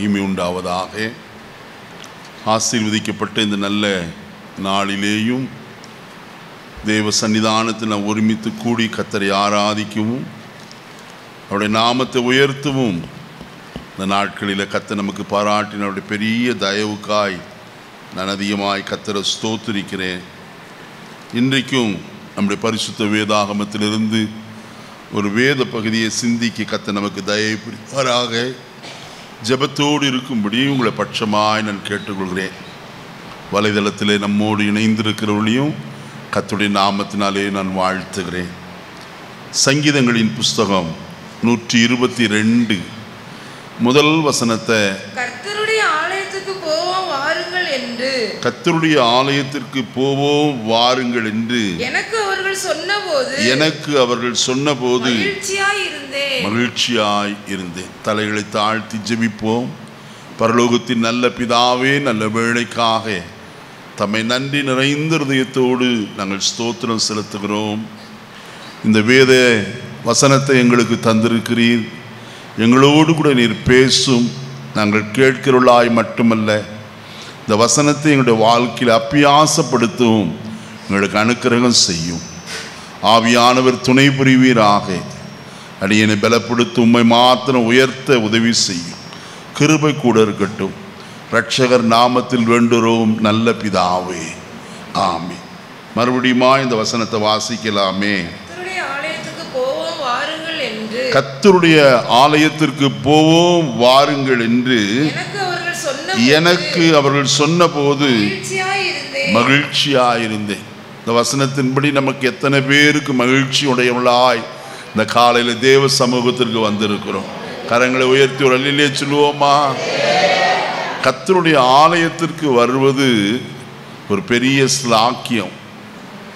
மகிமை உண்டாவதாக. ஆசீர்வதிக்கப்பட்ட இந்த நல்ல நாளிலேயும் தேவ சன்னிதானத்தில் நாம் ஒருமித்து கூடி கர்த்தரை ஆராதிக்கவும் அவருடைய நாமத்தை உயர்த்தவும் இந்த நாட்களில் கர்த்தர் நமக்கு பாராட்டின அவருடைய பெரிய தயவுக்காய் நான் அதிகமாய் கர்த்தரை ஸ்தோத்திரிக்கிறேன். இன்றைக்கும் நம்முடைய பரிசுத்த வேதாகமத்திலிருந்து ஒரு வேத பகுதியை சிந்திக்க கர்த்தர் நமக்கு தயவு புரிவாராக. ஜெபத்தோடு இருக்கும்படி உங்களை பட்சமாய் நான் கேட்டுக்கொள்கிறேன். வலைதளத்திலே நம்மோடு இணைந்திருக்கிறவர்களையும் கர்த்தருடைய நாமத்தினாலே நான் வாழ்த்துகிறேன். சங்கீதங்களின் புஸ்தகம் 122 முதல் வசனத்தை கர்த்தருடைய ஆலயத்துக்கு போவோம் வாருங்கள் என்று எனக்கு அவர்கள் சொன்னபோது மகிழ்ச்சியாய் இருந்தேன். தலைகளை தாழ்த்தி ஜெபிப்போம். பரலோகத்தின் நல்ல பிதாவே, நல்ல வேளைக்காக தம்மை நன்றி நிறைந்த இதயத்தோடு நாங்கள் ஸ்தோத்திரம் செலுத்துகிறோம். இந்த வேத வசனத்தை எங்களுக்கு தந்திருக்கிறீர். எங்களோடு கூட நீர் பேசும். நாங்கள் கேட்கிறவர்களாய் மட்டுமல்ல, இந்த வசனத்தை எங்களுடைய வாழ்க்கையில் அப்பியாசப்படுத்தவும் எங்களுக்கு அனுக்கிரகம் செய்யும். ஆவியானவர் துணை புரிவீராக. அடியனை பலப்படுத்த உம்மை மாத்திரம் உயர்த்த உதவி செய்யும். கிருபை கூட இருக்கட்டும். இரட்சகர் நாமத்தில் வேண்டுகிறோம் நல்ல பிதாவே, ஆமென். மறுபடியுமா இந்த வசனத்தை வாசிக்கலாமே. கர்த்தருடைய ஆலயத்திற்கு போவோம் வாருங்கள் என்று எனக்கு அவர்கள் சொன்னபோது மகிழ்ச்சியாயிருந்தேன். இந்த வசனத்தின்படி நமக்கு எத்தனை பேருக்கு மகிழ்ச்சி உடையவளாய் இந்த காலையில் தேவ சமூகத்திற்கு வந்திருக்கிறோம். கரங்களை உயர்த்தி ஒரு அல்லேலூயா சொல்லுவோமா? கர்த்தருடைய ஆலயத்திற்கு வருவது ஒரு பெரிய ஸ்லாக்கியம்,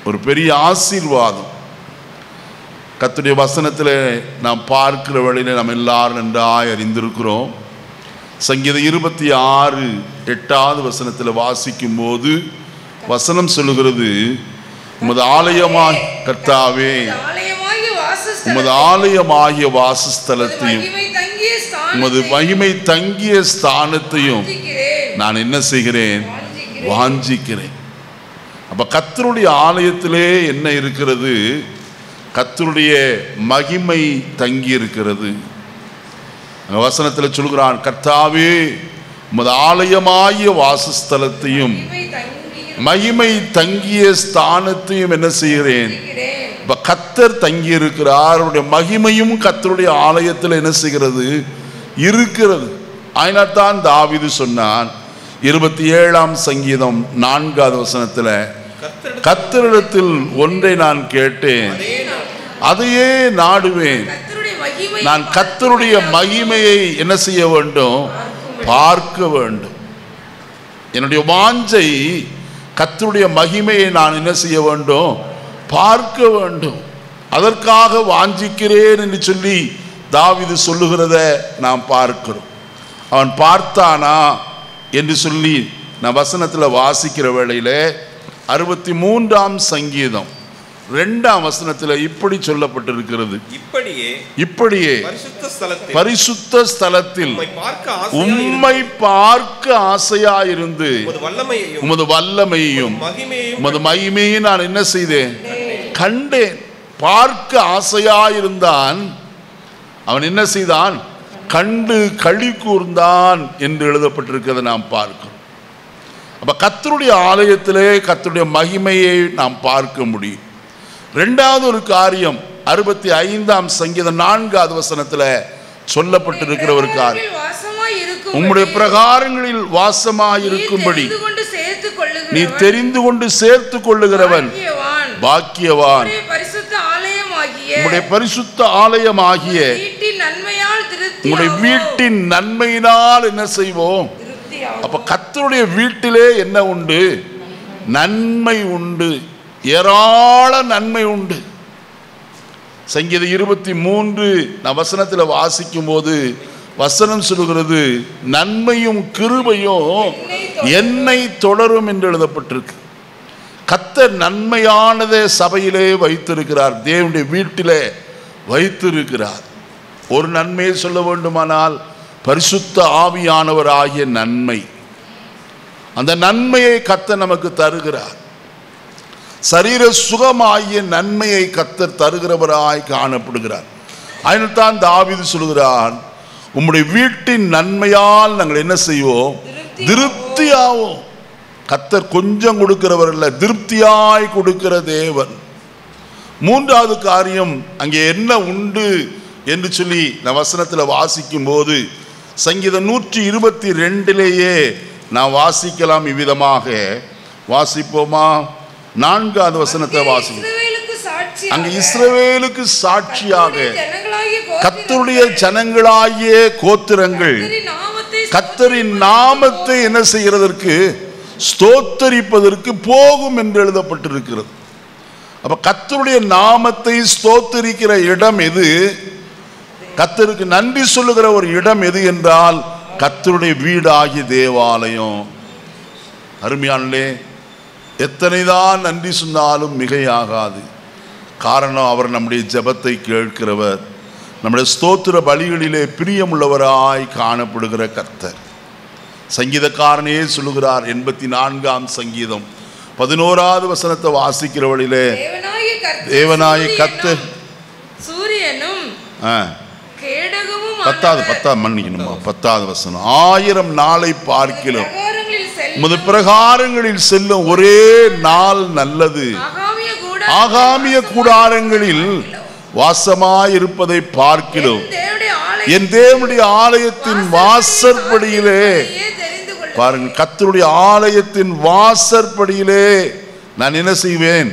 ஒரு பெரிய ஆசீர்வாதம். கர்த்தருடைய வசனத்தில் நாம் பார்க்கிற வழியில் நாம் எல்லாரும் நன்றாய் அறிந்திருக்கிறோம். சங்கீதம் 26:8 வசனத்தில் வாசிக்கும் போது வசனம் சொல்லுகிறது, உமது ஆலயமாய் கர்த்தாவே, உமது ஆலயமாகிய வாசஸ்தலத்தையும் உமது மகிமை தங்கிய ஸ்தானத்தையும் நான் என்ன செய்கிறேன்? வாஞ்சிக்கிறேன். அப்ப கர்த்தருடைய ஆலயத்திலே என்ன இருக்கிறது? கர்த்தருடைய மகிமை தங்கி இருக்கிறது. வசனத்தில் சொல்கிறான், கர்த்தாவே உமது ஆலயமாகிய வாசஸ்தலத்தையும் மகிமை தங்கிய ஸ்தானத்தையும் என்ன செய்கிறேன்? இப்ப கர்த்தர் தங்கி இருக்கிறார். அவருடைய மகிமையும் கர்த்தருடைய ஆலயத்தில் என்ன செய்கிறது? இருக்கிறது. அதனால்தான் தாவீது சொன்னான் 27 சங்கீதம் 4 வசனத்தில், கர்த்தரிடத்தில் ஒன்றை நான் கேட்டேன், அதையே நாடுவேன். நான் கர்த்தருடைய மகிமையை என்ன செய்ய வேண்டும்? பார்க்க வேண்டும். என்னுடைய வாஞ்சை கர்த்தருடைய மகிமையை நான் என்ன செய்ய வேண்டும்? பார்க்க வேண்டும். அதற்காக வாஞ்சிக்கிறேன் என்று சொல்லி தாவீது சொல்லுகிறத நாம் பார்க்கிறோம். அவன் பார்த்தானா என்று சொல்லி நான் வசனத்தில் வாசிக்கிற வேளையில 63 சங்கீதம் 2 வசனத்தில் இப்படி சொல்லப்பட்டிருக்கிறது, இப்படியே பரிசுத்த ஸ்தலத்தில் உம்மை பார்க்க ஆசையாயிருந்து உமது வல்லமையையும் உமது மகிமையும் நான் என்ன செய்தேன்? கண்டேன். பார்க்க ஆசையாயிருந்தான். அவன் என்ன செய்தான்? கண்டு களி கூர்ந்தான் என்று எழுதப்பட்டிருக்கிறதை நாம் பார்க்கிறோம். அப்ப கர்த்தருடைய ஆலயத்திலே கர்த்தருடைய மகிமையை நாம் பார்க்க முடியும். இரண்டாவது ஒரு காரியம் 65 சங்கீதம் 4 வசனத்தில் சொல்லப்பட்டிருக்கிற ஒரு காரியம், உம்முடைய பிரகாரங்களில் வாசமாயிருக்கும்படி நீ தெரிந்து கொண்டு சேர்த்து கொள்ளுகிறவன் பாக்கியவான். உம்முடைய பரிசுத்த ஆலயமாகிய உம்முடைய வீட்டின் நன்மையினால் என்ன செய்வோம்? அப்ப கர்த்தருடைய வீட்டிலே என்ன உண்டு? நன்மை உண்டு, ஏராள நன்மை உண்டு. சங்கீதம் 23 வசனத்தில் வாசிக்கும் போது வசனம் சொல்லுகிறது, நன்மையும் கிருபையும் என்னை தொடரும் என்று எழுதப்பட்டிருக்கு. கர்த்தர் நன்மையானதை சபையிலே வைத்திருக்கிறார், தேவனுடைய வீட்டிலே வைத்திருக்கிறார். ஒரு நன்மையை சொல்ல வேண்டுமானால் பரிசுத்த ஆவியானவராகிய நன்மை. அந்த நன்மையை கர்த்தர் நமக்கு தருகிறார். சரீர சுகமாகிய நன்மையை கர்த்தர் தருகிறவராய் காணப்படுகிறார். அதனால்தான் தாவீது சொல்கிறான், உம்முடைய வீட்டின் நன்மையால் நாங்கள் என்ன செய்வோம்? திருப்தியாவோம். கர்த்தர் கொஞ்சம் கொடுக்கிறவர் அல்ல, திருப்தியாய் கொடுக்கிற தேவன். மூன்றாவது காரியம் அங்கே என்ன உண்டு என்று சொல்லி நான் வசனத்தில் வாசிக்கும் போது சங்கீதம் 122 நான் வாசிக்கலாம். இவ்விதமாக வாசிப்போமா? 4வது வசனத்தை வாசிப்போம். அங்கே இஸ்ரவேலுக்கு சாட்சியாக கர்த்தருடைய ஜனங்களாகிய கோத்திரங்கள் கர்த்தரின் நாமத்தை என்ன செய்கிறதற்கு? ஸ்தோத்தரிப்பதற்கு போகும் என்று எழுதப்பட்டிருக்கிறது. அப்ப கர்த்தருடைய நாமத்தை ஸ்தோத்தரிக்கிற இடம் எது? கர்த்தருக்கு நன்றி சொல்லுகிற ஒரு இடம் எது என்றால் கர்த்தருடைய வீடாகிய தேவாலயம். அருமையானே, எத்தனைதான் நன்றி சொன்னாலும் மிகையாகாது. காரணம், அவர் நம்முடைய ஜெபத்தை கேட்கிறவர், நம்முடைய ஸ்தோத்திர பலிகளிலே பிரியமுள்ளவராய் காணப்படுகிற கர்த்தர். சங்கீதக்காரனே சொல்லுகிறார், 84ஆம் சங்கீதம் 11வது வசனத்தை வாசிக்கிறவழிலே, தேவனாய கர்த்தர் சூரியனும் 10வது வசனம், 1000 நாளை பார்க்கிலும் உமது பிரகாரங்களில் செல்லும் ஒரே நாள் நல்லது. ஆகாமிய கூடாரங்களில் வாசமாயிருப்பதை பார்க்கிலும் என் தேவனுடைய ஆலயத்தின் வாசற்படியிலே, பாருங்கள், கர்த்தருடைய ஆலயத்தின் வாசற்படியிலே நான் என்ன செய்வேன்?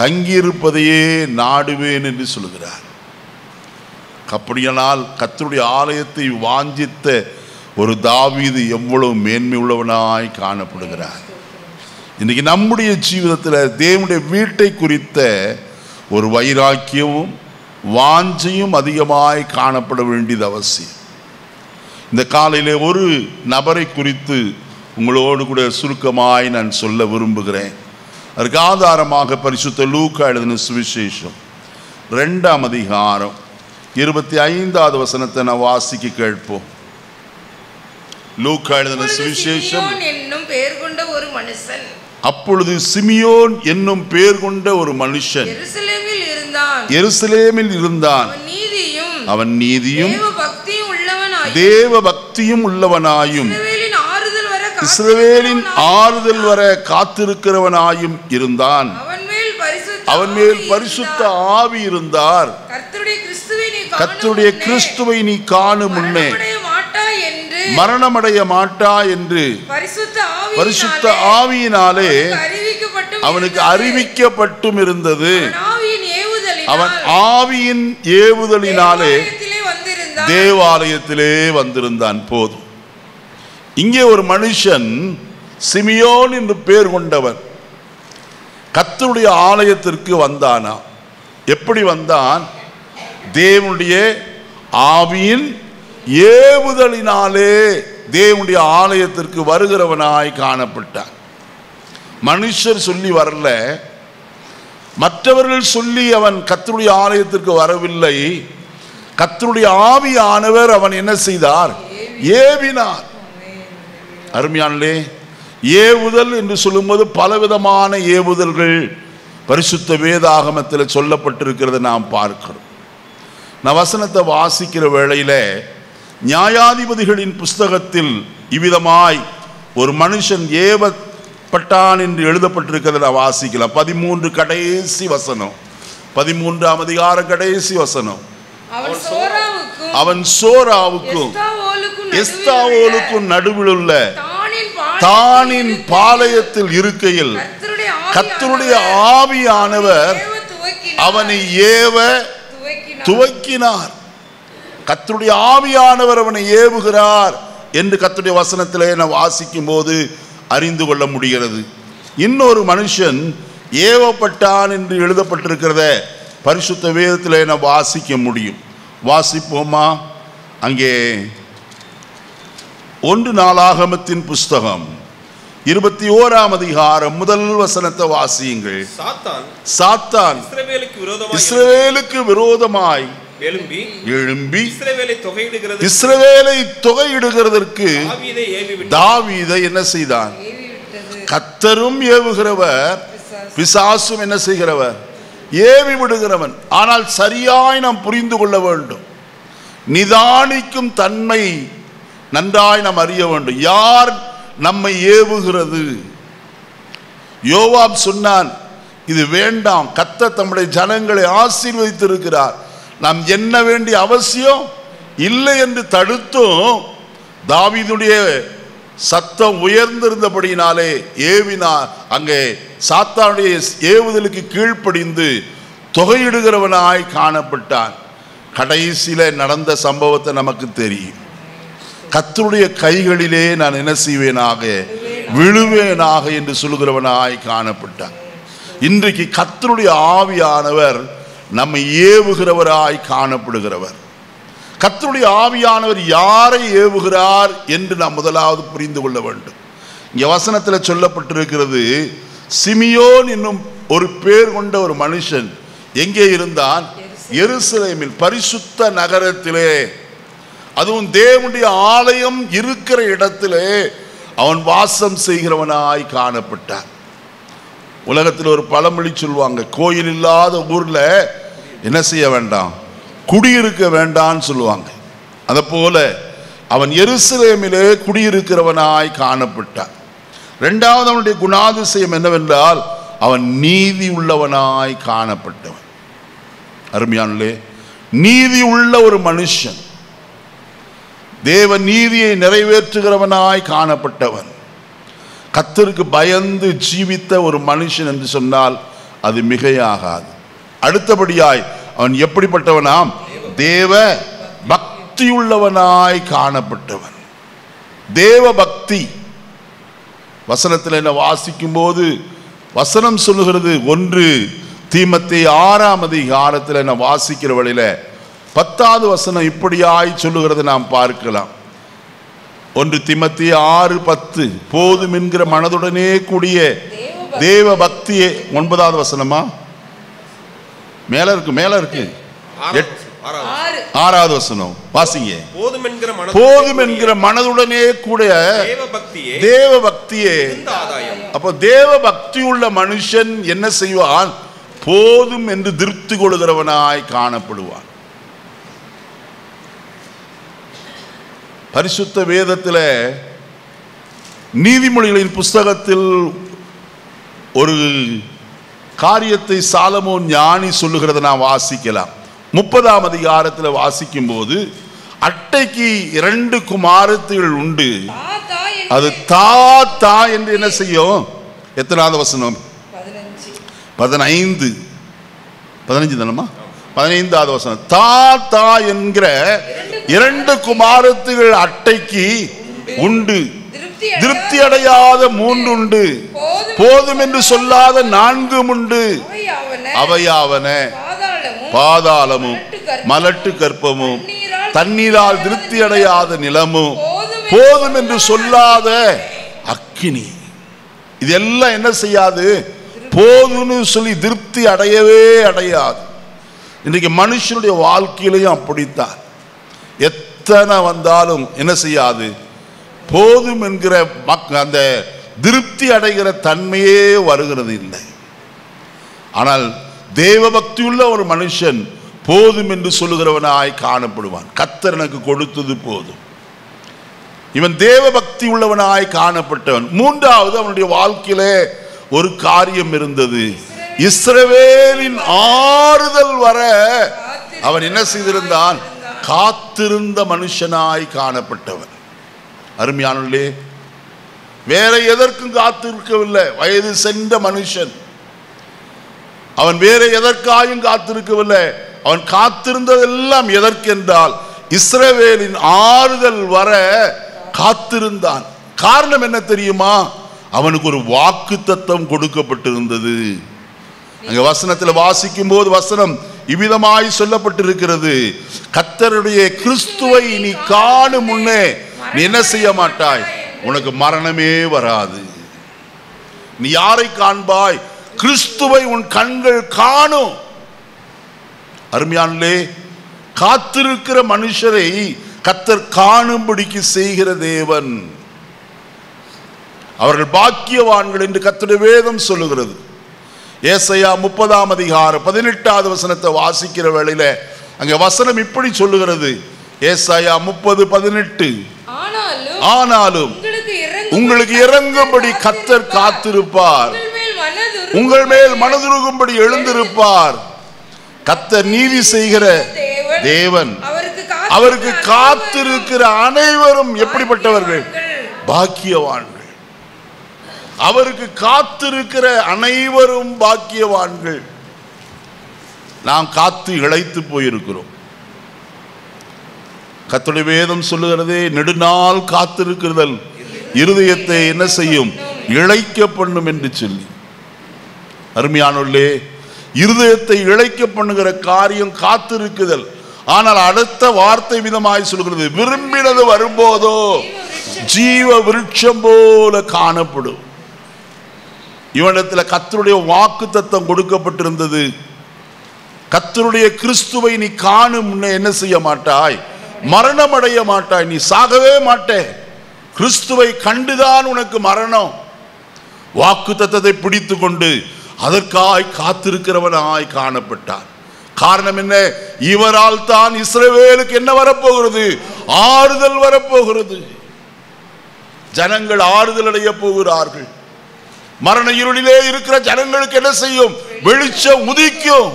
தங்கியிருப்பதையே நாடுவேன் என்று சொல்கிறார். அப்படியானால் கர்த்தருடைய ஆலயத்தை வாஞ்சித்த ஒரு தாவீது எவ்வளவு மேன்மை உள்ளவனாய் காணப்படுகிறார். இன்னைக்கு நம்முடைய ஜீவிதத்தில் தேவனுடைய வீட்டை குறித்த ஒரு வைராக்கியமும் வாஞ்சையும் அதிகமாய் காணப்பட வேண்டியது அவசியம். இந்த காலையிலே ஒரு நபரை குறித்து உங்களோடு கூட சுருக்கமாய் நான் சொல்ல விரும்புகிறேன். அதற்கு ஆதாரமாக பரிசுத்த லூக்கா எழுதின சுவிசேஷம் 2ஆம் அதிகாரம் 25வது வசனத்தை நான் வாசிக்க கேட்போம். லூக்கா எழுதின சுவிசேஷம் என்னும் பெயர் கொண்ட ஒரு மனுஷன், அப்பொழுது சிமியோன் என்னும் பெயர் கொண்ட ஒரு மனுஷன் எருசலேமில் இருந்தான். அவன் நீதியும் தேவ பக்தியும் உள்ளவனாயும் இஸ்ரவேலின் ஆறுதல் வர காத்திருக்கிறவனாயும் இருந்தான். அவன் மேல் பரிசுத்த ஆவி இருந்தார். கர்த்தருடைய கிறிஸ்துவை நீ காணும் முன்னே மரணமடைய மாட்டா என்று பரிசுத்த ஆவியினாலே அவனுக்கு அறிவிக்கப்பட்டும் இருந்தது. அவன் ஆவியின் ஏவுதலினாலே தேவாலயத்திலே வந்திருந்தான். போதும். இங்கே ஒரு மனுஷன் சிமியோன் என்று பெயர் கொண்டவன் கர்த்தருடைய ஆலயத்திற்கு வந்தானா? எப்படி வந்தான்? தேவனுடைய ஆவியின் ஏவுதலினாலே தேவனுடைய ஆலயத்திற்கு வருகிறவனாய் காணப்பட்டான். மனுஷர் சொல்லி வரல, மற்றவர்கள் சொல்லி அவன் கர்த்தருடைய ஆலயத்திற்கு வரவில்லை. கர்த்தருடைய ஆவியானவர் அவன் என்ன செய்தார்? ஏவினார். அருமையானே, ஏவுதல் என்று சொல்லும்போது பலவிதமான ஏவுதல்கள் பரிசுத்த வேதாகமத்தில் சொல்லப்பட்டிருக்கிறத நாம் பார்க்கிறோம். நான் வசனத்தை வாசிக்கிற வேளையில நியாயாதிபதிகளின் புஸ்தகத்தில் இவ்விதமாய் ஒரு மனுஷன் ஏவப்பட்டான் என்று எழுதப்பட்டிருக்கிறத நான் வாசிக்கலாம். 13 கடைசி வசனம், 13ஆம் அதிகாரம் கடைசி வசனம். அவன் சோராவுக்கும் எஸ்தாவோலுக்கும் நடுவில் உள்ள தானின் பாளையத்தில் இருக்கையில் கர்த்தருடைய ஆவியானவர் அவனை ஏவ துவக்கினார். கர்த்தருடைய ஆவியானவர் அவனை ஏவுகிறார் என்று கர்த்தருடைய வசனத்திலே நான் வாசிக்கும் போது அறிந்து கொள்ள முடிகிறது. இன்னொரு மனுஷன் ஏவப்பட்டான் என்று எழுதப்பட்டிருக்கிறத பரிசுத்த வேதத்திலே நான் வாசிக்க முடியும். வாசிப்போமா? அங்கே 1 நாளாகமத்தின் புஸ்தகம் 21ஆம் அதிகாரம் 1 வசனத்தை வாசியுங்கள். சாத்தான் இஸ்ரவேலுக்கு விரோதமாய் எழும்பி இஸ்ரவேலை தொகையிடுகிறதற்கு தாவீதை என்ன செய்தான்? கர்த்தரும் ஏவுகிறவர், பிசாசும் என்ன செய்கிறவர்? ஏவி விடுகிறவன். ஆனால் சரியாய் நாம் புரிந்து கொள்ள வேண்டும். நிதானிக்கும் தன்மை நன்றாய் நாம் அறிய வேண்டும். யார் நம்மை ஏவுகிறது? யோவாப் சொன்னான், இது வேண்டாம், கர்த்தர் தம்முடைய ஜனங்களை ஆசீர்வதித்திருக்கிறார், நாம் என்ன வேண்டிய அவசியம் இல்லை என்று தடுத்தும் தாவீதுடைய சத்தம் உயர்ந்திருந்தபடியினாலே ஏவினார். அங்கே சாத்தானுடைய ஏவுதலுக்கு கீழ்ப்படிந்து தொகையிடுகிறவனாய் காணப்பட்டான். கடைசியில நடந்த சம்பவத்தை நமக்கு தெரியும். கர்த்தருடைய கைகளிலே நான் என்ன செய்வேனாக, விழுவேனாக என்று சொல்லுகிறவனாய் காணப்பட்டான். இன்றைக்கு கர்த்தருடைய ஆவியானவர் நம்மை ஏவுகிறவராய் காணப்படுகிறவர். கர்த்தருடைய ஆவியானவர் யாரை ஏவுகிறார் என்று நாம் முதலாவது புரிந்து கொள்ள வேண்டும். இங்கே வசனத்தில் சொல்லப்பட்டிருக்கிறது, சிமியோன் என்னும் ஒரு பேர் கொண்ட ஒரு மனுஷன் எங்கே இருந்தான்? எருசலேமில், பரிசுத்த நகரத்திலே, அதுவும் தேவனுடைய ஆலயம் இருக்கிற இடத்திலே அவன் வாசம் செய்கிறவனாய் காணப்பட்டான். உலகத்தில் ஒரு பழமொழி சொல்லுவாங்க, கோயில் இல்லாத ஊர்ல என்ன செய்ய வேண்டாம், குடியிருக்க வேண்டான்னு சொல்லுவாங்க. அதை போல அவன் எருசலேமிலே குடியிருக்கிறவனாய் காணப்பட்டான். இரண்டாவது அவனுடைய குணாதிசயம் என்னவென்றால் அவன் நீதி உள்ளவனாய் காணப்பட்டவன். அருமையானே, நீதி உள்ள ஒரு மனுஷன், தேவ நீதியை நிறைவேற்றுகிறவனாய் காணப்பட்டவன், கர்த்தருக்கு பயந்து ஜீவித்த ஒரு மனுஷன் என்று சொன்னால் அது மிகையாகாது. அடுத்தபடியாய் அவன் எப்படிப்பட்டவனாம்? தேவ பக்தியுள்ளவனாய் காணப்பட்டவன். தேவ பக்தி வசனத்தில் என்ன வாசிக்கும் போது வசனம் சொல்லுகிறது, 1 தீமோத்தேயு 6ஆம் அதிகாரத்தில் என்ன வாசிக்கிற வழியில 10வது வசனம் இப்படியாய் சொல்லுகிறது நாம் பார்க்கலாம். 1 தீமோத்தேயு 6:10, போதும் என்கிற மனதுடனே கூடிய தேவ பக்தியே. 9வது வசனமா? மேல இருக்கு 6வது வசனம் வாசிங்க. போதும் என்கிற மனதுடனே கூடிய தேவ பக்தியே. அப்போ தேவ பக்தி உள்ள மனுஷன் என்ன செய்வான்? போதும் என்று திருப்தி கொள்கிறவனாய் காணப்படுவான். பரிசுத்த வேதத்தில் நீதிமொழிகளின் புஸ்தகத்தில் ஒரு காரியத்தை சாலமோன் ஞானி சொல்லுகிறத நான் வாசிக்கலாம். 30ஆம் அதிகாரத்தில் வாசிக்கும் போது, அட்டைக்கு 2 குமாரத்திகள் உண்டு, அது தாத்தா என்று என்ன செய்யும்? எத்தனாவது வசனம்? 15 தானமா? 15வது வசனம். தாத்தா என்கிற 2 குமாரத்திகள் அட்டைக்கு உண்டு, திருப்தி அடையாத 3 உண்டு, போதும் என்று சொல்லாத 4 உண்டு. அவையாவன பாதாளமும் மலட்டு கற்பமும் தண்ணீரால் திருப்தி அடையாத நிலமும் போதும் என்று சொல்லாத அக்கினி. இதெல்லாம் என்ன செய்யாது? போதும்னு சொல்லி திருப்தி அடையவே அடையாது. இன்றைக்கு மனுஷனுடைய வாழ்க்கையிலையும் அப்படித்தான். எத்தனை வந்தாலும் என்ன செய்யாது? போதும் என்கிற அந்த திருப்தி அடைகிற தன்மையே வருகிறது இல்லை. ஆனால் தேவ பக்தி உள்ள ஒரு மனுஷன் போதும் என்று சொல்லுகிறவனாய் காணப்படுவான். கர்த்தர் எனக்கு கொடுத்தது போதும். இவன் தேவ பக்தி உள்ளவனாய் காணப்பட்டவன். 3வது அவனுடைய வாழ்க்கையிலே ஒரு காரியம் இருந்தது. இஸ்ரவேலின் ஆறுதல் வர அவன் என்ன செய்திருந்தான்? காத்திருந்த மனுஷனாய் காணப்பட்டவன். அருமையானே, வேற எதற்கும் காத்திருக்கவில்லை. வயது சென்ற மனுஷன் அவன் வேற எதற்காயும் காத்திருக்கவில்லை. அவன் காத்திருந்ததெல்லாம் எதற்கென்றால் இஸ்ரவேலின் ஆறுதல் வர காத்திருந்தான். காரணம் என்ன தெரியுமா? அவனுக்கு ஒரு வாக்குத்தத்தம் கொடுக்கப்பட்டிருந்தது. அங்க வசனத்தில் வாசிக்கும் போது வசனம் இவ்விதமாய் சொல்லப்பட்டிருக்கிறது, கர்த்தருடைய கிறிஸ்துவை நீ காணும் முன்னே நீ என்ன செய்ய மாட்டாய்? உனக்கு மரணமே வராது. நீ யாரை காண்பாய்? கிறிஸ்துவை உன் கண்கள் காணும். அருமையானே, காத்திருக்கிற மனுஷரை கர்த்தர் காணும்படிக்கு செய்கிற தேவன். அவர்கள் பாக்கியவான்கள் என்று கர்த்தருடைய வேதம் சொல்லுகிறது. ஏசாயா 30ஆம் அதிகாரம் 18வது வசனத்தை வாசிக்கிற வேளையில அங்கே வசனம் இப்படி சொல்லுகிறது. ஏசாயா 30:18, ஆனாலும் உங்களுக்கு இறங்கும்படி கர்த்தர் காத்திருப்பார், உங்கள் மேல் மனதுருகும்படி எழுந்திருப்பார். கர்த்தர் நீதி செய்கிற தேவன். அவருக்கு காத்திருக்கிற அனைவரும் எப்படிப்பட்டவர்கள்? பாக்கியவான்கள். அவருக்கு காத்திருக்கிற அனைவரும் பாக்கியவான்கள். நாம் காத்து இளைத்து போயிருக்கிறோம். கர்த்தருடைய வேதம் சொல்லுகிறதே, நெடுநாள் காத்திருக்கிறதல் இருதயத்தை என்ன செய்யும்? இளைக்க பண்ணும் என்று சொல்லி. அருமையானவர்களே, இருதயத்தை இளைக்க பண்ணுகிற காரியம் காத்திருக்குதல். ஆனால் அடுத்த வார்த்தை விதமாய் சொல்கிறது, விரும்பினது வரும்போதோ ஜீவ விருட்சம் போல காணப்படும். இவனிடத்தில் கர்த்தருடைய வாக்குத்தத்தம் கொடுக்கப்பட்டிருந்தது. கர்த்தருடைய கிறிஸ்துவை நீ காணும் முன்னே என்ன செய்ய மாட்டாய்? மரணம் அடைய மாட்டாய். நீ சாகவே மாட்டே. கிறிஸ்துவை கண்டுதான் உனக்கு மரணம். வாக்குத்தத்தத்தை பிடித்து கொண்டு அதற்காய் காத்திருக்கிறவனாய் காணப்பட்டார். காரணம் என்ன? இவரால் தான் இஸ்ரவேலுக்கு என்ன வரப்போகிறது? ஆறுதல் வரப்போகிறது. ஜனங்கள் ஆறுதல் அடைய போகிறார்கள். மரண இருளிலே இருக்கிற ஜனங்களுக்கு என்ன செய்யும்? வெளிச்சம் உதிக்கும்.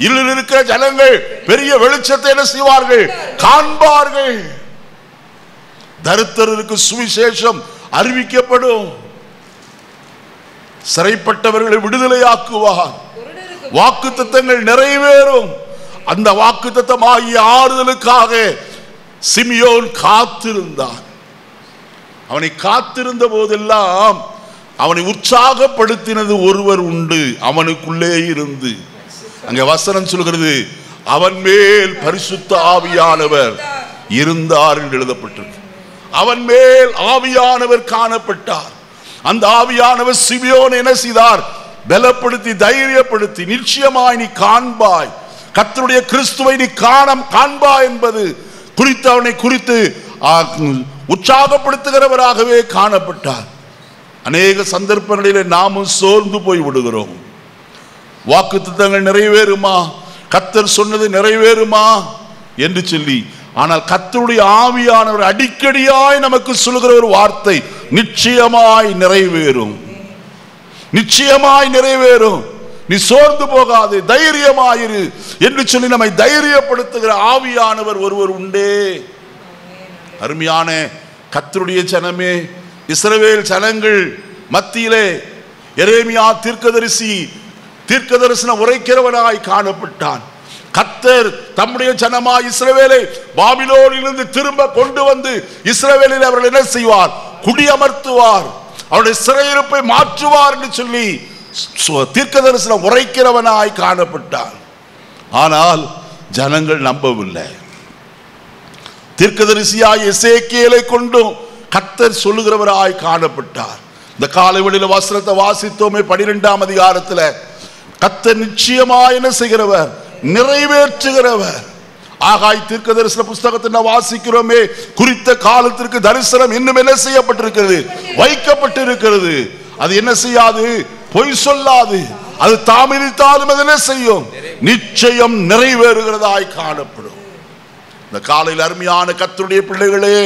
இருளில் இருக்கிற ஜனங்கள் பெரிய வெளிச்சத்தை என்ன செய்வார்கள்? காண்பார்கள். தரித்திரருக்கு சுவிசேஷம் அறிவிக்கப்படும். சிறைப்பட்டவர்களை விடுதலையாக்குவார். வாக்குத்தத்தங்கள் நிறைவேறும். அந்த வாக்குத்தத்தமாகிய ஆறுதலுக்காக சிமியோன் காத்திருந்தான். அவனை காத்திருந்த போதெல்லாம் அவனை உற்சாகப்படுத்தினது ஒருவர் உண்டு, அவனுக்குள்ளே இருந்து. அங்கே வசனம் சொல்கிறது, அவன் மேல் பரிசுத்த ஆவியானவர் இருந்தார் என்று எழுதப்பட்டிருக்கு. அவன் மேல் ஆவியானவர் காணப்பட்டார். அந்த ஆவியானவர் சிமியோன் என்ன செய்தார்? பலப்படுத்தி தைரியப்படுத்தி, நிச்சயமாய் நீ காண்பாய், கர்த்தருடைய கிறிஸ்துவை நீ காண்பாய் என்பது குறித்து அவனை குறித்து உற்சாகப்படுத்துகிறவராகவே காணப்பட்டார். அநேக சந்தர்ப்பங்களிலே நாமும் சோர்ந்து போய் விடுகிறோம். வாக்குத்தத்தங்கள் நிறைவேறுமா, கர்த்தர் சொன்னது நிறைவேறுமா என்று சொல்லி. ஆனால் கர்த்தருடைய ஆவியானவர் அடிக்கடியாய் நமக்கு சொல்லுகிற ஒரு வார்த்தை, நிச்சயமாய் நிறைவேறும், நிச்சயமாய் நிறைவேறும், நீ சோர்ந்து போகாது, தைரியமாயிரு என்று சொல்லி நம்மை தைரியப்படுத்துகிற ஆவியானவர் ஒருவர் உண்டே. அருமையான கர்த்தருடைய ஜனமே, இஸ்ரவேல் ஜனங்கள் மத்தியிலே எரேமியா தீர்க்கதரிசனம் உரைக்கிறவனாய் காணப்பட்டான். கர்த்தர் தம்முடைய ஜனமாய் இஸ்ரவேலை பாபிலோனிலிருந்து திரும்ப கொண்டு வந்து இஸ்ரவேலில் அவர்கள் என்ன செய்வார்? குடியமர்த்துவார், அவருடைய சிறையிருப்பை மாற்றுவார் என்று சொல்லி தீர்க்கதரிசனம் உரைக்கிறவனாய் காணப்பட்டான். ஆனால் ஜனங்கள் நம்பவில்லை. தீர்க்கதரிசியாய் எசேக்கியேலை கொண்டும் கர்த்தர் சொல்லுகிறவராய் காணப்பட்டார். இந்த காலைவெளியில வசனத்தை வாசித்தோமே 12ஆம் அதிகாரத்தில், கர்த்தர் நிச்சயமாய் என்ன செய்கிறவர்? நிறைவேற்றுகிறவர். ஆகாய் தீர்க்கதரிசன புஸ்தகத்தை வாசிக்கிறோமே, குறித்த காலத்திற்கு தரிசனம் இன்னும் என்ன செய்யப்பட்டிருக்கிறது? வைக்கப்பட்டிருக்கிறது. அது என்ன செய்யாது? பொய் சொல்லாது. அது தாமதித்தாலும் அது என்ன செய்யும்? நிச்சயம் நிறைவேறுகிறதாய் காணப்படும். இந்த காலையில் அருமையான கர்த்தருடைய பிள்ளைகளே,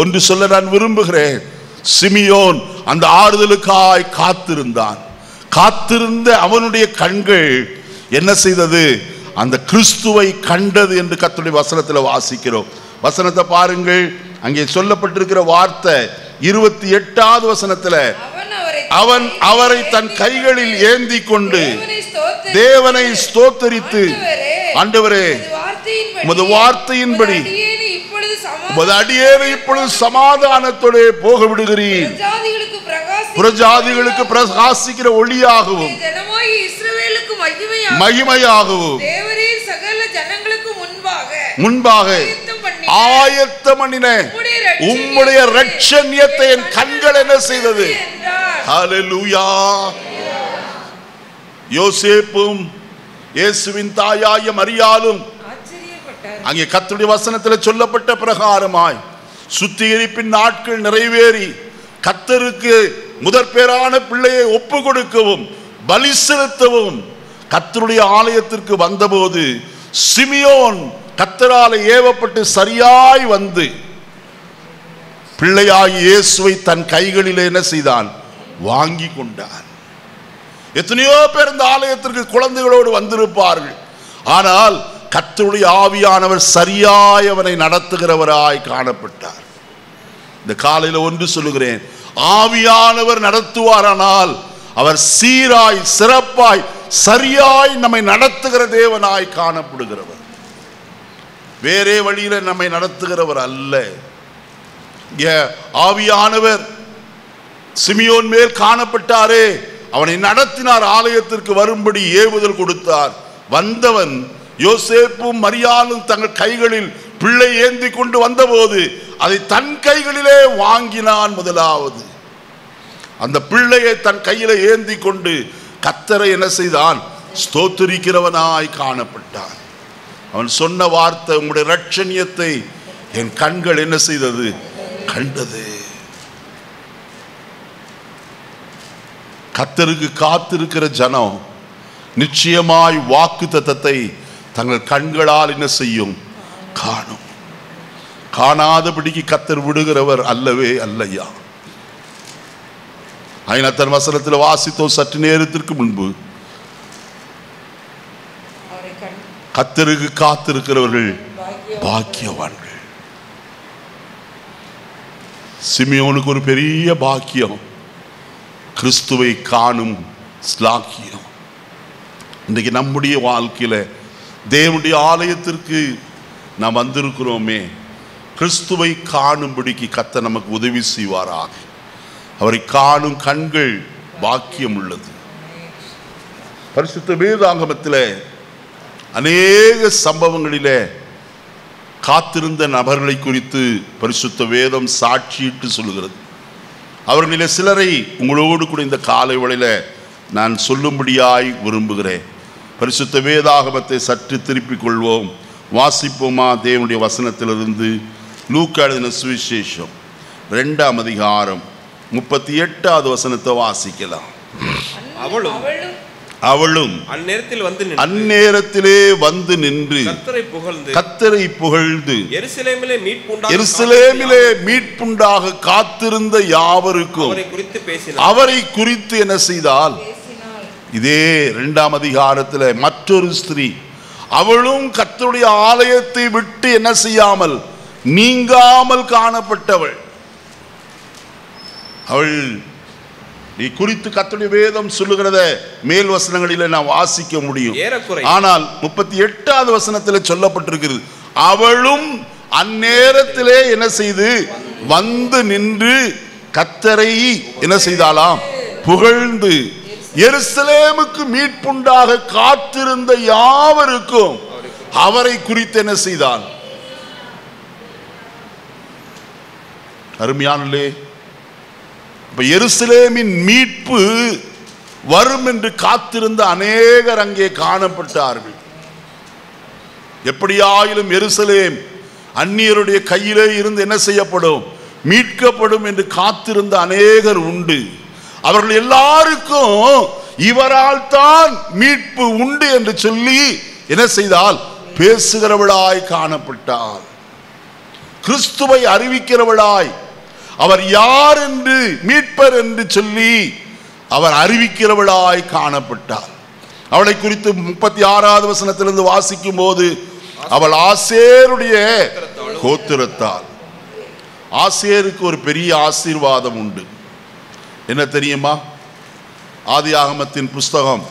ஒன்று சொல்ல நான் விரும்புகிறேன். சிமியோன் அந்த ஆறுதலுக்காய் காத்திருந்தான். காத்திருந்த அவனுடைய கண்கள் என்ன செய்தது? அந்த கிறிஸ்துவை கண்டது என்று கர்த்தருடைய வசனத்தில் வாசிக்கிறோம். வசனத்தை பாருங்கள். அங்கே சொல்லப்பட்டிருக்கிற வார்த்தை 28வது வசனத்தில், அவன் அவரை தன் கைகளில் ஏந்தி கொண்டு தேவனை ஸ்தோத்தரித்து, ஆண்டவரே உமது வார்த்தையின்படி உமது அடியேனை இப்பொழுது சமாதானத்தோடு போக விடுகிறீர், புறஜாதிகளுக்கு பிரகாசிக்கிற ஒளியாகவும் மகிமையாகவும் முன்பாக ஆயத்தம் பண்ணின உம்முடைய இரட்சணியத்தை என் கண்கள் என்ன செய்தது? ஹல்லேலூயா. யோசேப்பும் இயேசுவின் தாயாய மரியாளும் அங்கே கர்த்தருடைய வசனத்தில் சொல்லப்பட்ட பிரகாரமாய் சுத்திகரிப்பின் நாட்கள் நிறைவேறி கர்த்தருக்கு முதற்பேரான பிள்ளையை ஒப்பு கொடுக்கவும் பலி செலுத்தவும் கர்த்தருடைய ஆலயத்திற்கு வந்தபோது சிமியோன் கர்த்தரால் ஏவப்பட்டு சரியாய் வந்து பிள்ளையாகி இயேசுவை தன் கைகளில் என்ன செய்தான்? வாங்கி கொண்டான். எத்தனையோ பேர் இந்த ஆலயத்திற்கு குழந்தைகளோடு வந்திருப்பார்கள். ஆனால் கர்த்தருடைய ஆவியானவர் சரியாய் அவனை நடத்துகிறவராய் காணப்பட்டார். இந்த காலையில் ஒன்று சொல்லுகிறேன், ஆவியானவர் நடத்துவாரானால் அவர் சீராய் சிறப்பாய் சரியாய் நம்மை நடத்துகிற தேவனாய் காணப்படுகிறவர். வேறே வழியில நம்மை நடத்துகிறவர் அல்ல. ஆவியானவர் சிமியோன் மேல் காணப்பட்டாரே, அவனை நடத்தினார். ஆலயத்திற்கு வரும்படி ஏவுதல் கொடுத்தார். வந்தவன் யோசேப்பும் மரியாளும் தங்கள் கைகளில் பிள்ளை ஏந்தி கொண்டு வந்தபோது அதை தன் கைகளிலே வாங்கினான். முதலாவது அந்த பிள்ளையை தன் கையில ஏந்தி கொண்டு கர்த்தரை என்ன செய்தான்? ஸ்தோத்திரிக்கிறவனாய் காணப்பட்டான். அவன் சொன்ன வார்த்தை, உங்களுடைய இரட்சணியத்தை என் கண்கள் என்ன செய்தது? கண்டது. கர்த்தருக்கு காத்திருக்கிற ஜனம் நிச்சயமாய் வாக்குத்தத்தத்தை தங்கள் கண்களால் என்ன செய்யும்? காணும். காணாதபடிக்கு கர்த்தர் விடுகிறவர் அல்லவே அல்லையா. ஐநத்தன் வசனத்தில் வாசித்தோம் சற்று நேரத்திற்கு முன்பு, கர்த்தருக்கு காத்திருக்கிறவர்கள் பாக்கியவான்கள். சிமியோனுக்கு ஒரு பெரிய பாக்கியம், கிறிஸ்துவை காணும் ஸ்லாக்கியம். இன்றைக்கு நம்முடைய வாழ்க்கையில தேவனுடைய ஆலயத்திற்கு நாம் வந்திருக்கிறோமே, கிறிஸ்துவை காணும்படிக்கு கர்த்தர் நமக்கு உதவி செய்வாராக. அவரை காணும் கண்கள் பாக்கியம் உள்ளது. பரிசுத்த வேதாகமத்தில் அநேக சம்பவங்களிலே காத்திருந்த நபர்களை குறித்து பரிசுத்த வேதம் சாட்சியிட்டு சொல்லுகிறது. அவர்களிலே சிலரை உங்களோடு கூட இந்த காலை வேளையில நான் சொல்லும்படியாய் விரும்புகிறேன். பரிசுத்த வேதாகமத்தை சற்று திருப்பிக் கொள்வோம், வாசிப்போமா? தேவனுடைய வசனத்திலிருந்து லூக்கா எழுதின சுவிசேஷம் 2ஆம் அதிகாரம் 38வது வசனத்தை வாசிக்கலாம். அவளும் அந்நேரத்திலே வந்து நின்று கர்த்தரை புகழ்ந்து எருசலேமிலே மீட்புண்டாக காத்திருந்த யாவருக்கும் அவரை குறித்து என்ன செய்தால்? இதே 2ஆம் அதிகாரத்தில் மற்றொரு ஸ்திரீ, அவளும் கர்த்தருடைய ஆலயத்தை விட்டு என்ன செய்யாமல் நீங்காமல் காணப்பட்டவள். அவள் நீ குறித்து கர்த்தருடைய வேதம் சொல்லுகிறத மேல் வசனங்களில் நான் வாசிக்க முடியும். ஆனால் 38வது வசனத்தில் சொல்லப்பட்டிருக்கிறது, அவளும் அந்நேரத்திலே என்ன செய்து வந்து நின்று கர்த்தரை என்ன செய்தாலாம்? புகழ்ந்து எருசலேமுக்கு மீட்புண்டாக காத்திருந்த யாவருக்கும் அவரை குறித்து என்ன செய்தாள்? அருமையானே, எருசலேமின் மீட்பு வரும் என்று காத்திருந்த அநேகர் அங்கே காணப்பட்டார்கள். எப்படியாயிலும் எருசலேம் அந்நியருடைய கையிலே இருந்து என்ன செய்யப்படும்? மீட்கப்படும் என்று காத்திருந்த அநேகர் உண்டு. அவர்கள் எல்லாருக்கும் இவரால் தான் மீட்பு உண்டு என்று சொல்லி என்ன செய்தால்? பேசுகிறவளாய் காணப்பட்டார். கிறிஸ்துவை அறிவிக்கிறவளாய், அவர் யார் என்று, மீட்பர் என்று சொல்லி அவர் அறிவிக்கிறவளாய் காணப்பட்டார். அவளை குறித்து 36வது வசனத்திலிருந்து வாசிக்கும் போது, அவள் ஆசேருடைய கோத்திரத்தாள். ஆசேருக்கு ஒரு பெரிய ஆசீர்வாதம் உண்டு. என்ன தெரியுமா? ஆதியாகமத்தின் புஸ்தகம்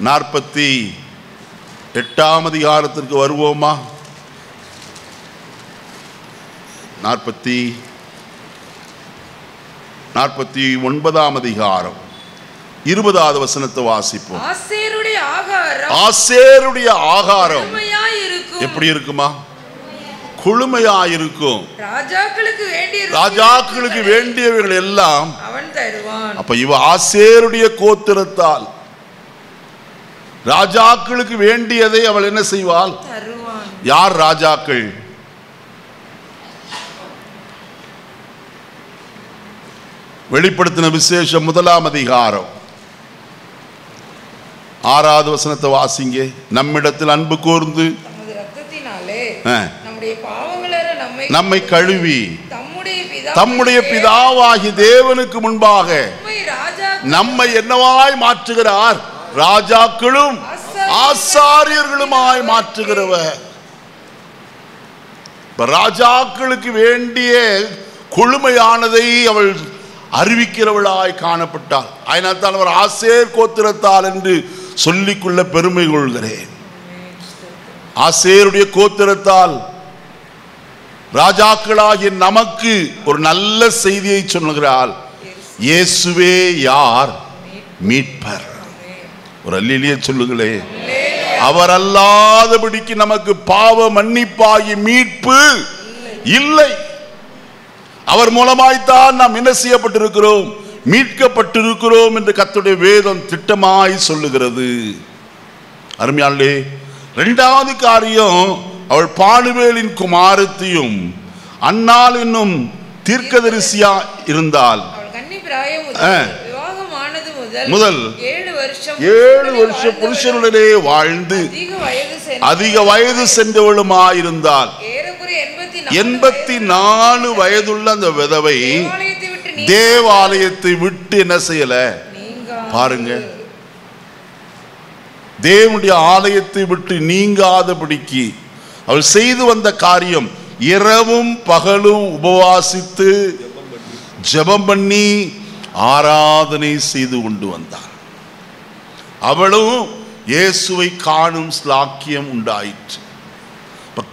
48ஆம் அதிகாரத்திற்கு வருவோமா? 49ஆம் அதிகாரம் 20வது வசனத்தை வாசிப்போம். ஆசேருடைய ஆகாரம் எப்படி இருக்குமா? குளுமையாயிருக்கும். ராஜாக்களுக்கு வேண்டியவைகள் எல்லாம் அவன் தருவான். அப்ப இவ ஆசேருடைய கோத்திரத்தால் ராஜாக்களுக்கு வேண்டியதை அவள் என்ன செய்வாள்? யார் ராஜாக்கள்? வெளிப்படுத்தின விசேஷம் 1ஆம் அதிகாரம் 6வது வசனத்தை வாசிங்க. நம்மிடத்தில் அன்பு கூர்ந்து நம்மை கழுவி தம்முடைய பிதாவாகி தேவனுக்கு முன்பாக நம்மை என்னவாய் மாற்றுகிறார்? ராஜாக்களும் ஆசாரியர்களுமாய் மாற்றுகிறவர். ராஜாக்களுக்கு வேண்டிய கொழுமையானதை அவள் அறிவிக்கிறவளாய் காணப்பட்டாள். அதனால் தான் அவர் ஆசேர் கோத்திரத்தால் என்று சொல்லிக்கொள்ள பெருமை கொள்கிறேன். ஆசேருடைய கோத்திரத்தால் ராஜாக்களாகிய நமக்கு ஒரு நல்ல செய்தியை சொல்லுகிறாள். இயேசுவே யார்? மீட்பர். ஒரு அல்லேலூயா சொல்லுங்களே. அவர் அல்லாதபடிக்கு நமக்கு பாவ மன்னிப்பாகி மீட்பு இல்லை. அவர் மூலமாய்த்தான் நாம் என்ன செய்யப்பட்டிருக்கிறோம்? மீட்கப்பட்டிருக்கிறோம் என்று கர்த்தருடைய வேதம் திட்டமாய் சொல்லுகிறது. அருமையாளே, 2வது காரியம், அவள் பானுவேலின் குமாரத்தியும் அன்னாள் என்னும் தீர்க்கதரிசியா இருந்தால் முதல் 7 வருஷம் புருஷனுடனே வாழ்ந்து அதிக வயது சென்றவளுமாயிருந்தால் 84 வயதுள்ள அந்த விதவை தேவாலயத்தை விட்டு என்ன செய்யல? பாருங்க, தேவனுடைய ஆலயத்தை விட்டு நீங்காதபடிக்கு அவள் செய்து வந்த காரியம், இரவும் பகலும் உபவாசித்து ஜெபம் பண்ணி ஆராதனை செய்து கொண்டு வந்தார். அவளும் இயேசுவை காணும் ஸ்லாக்கியம் உண்டாயிற்று.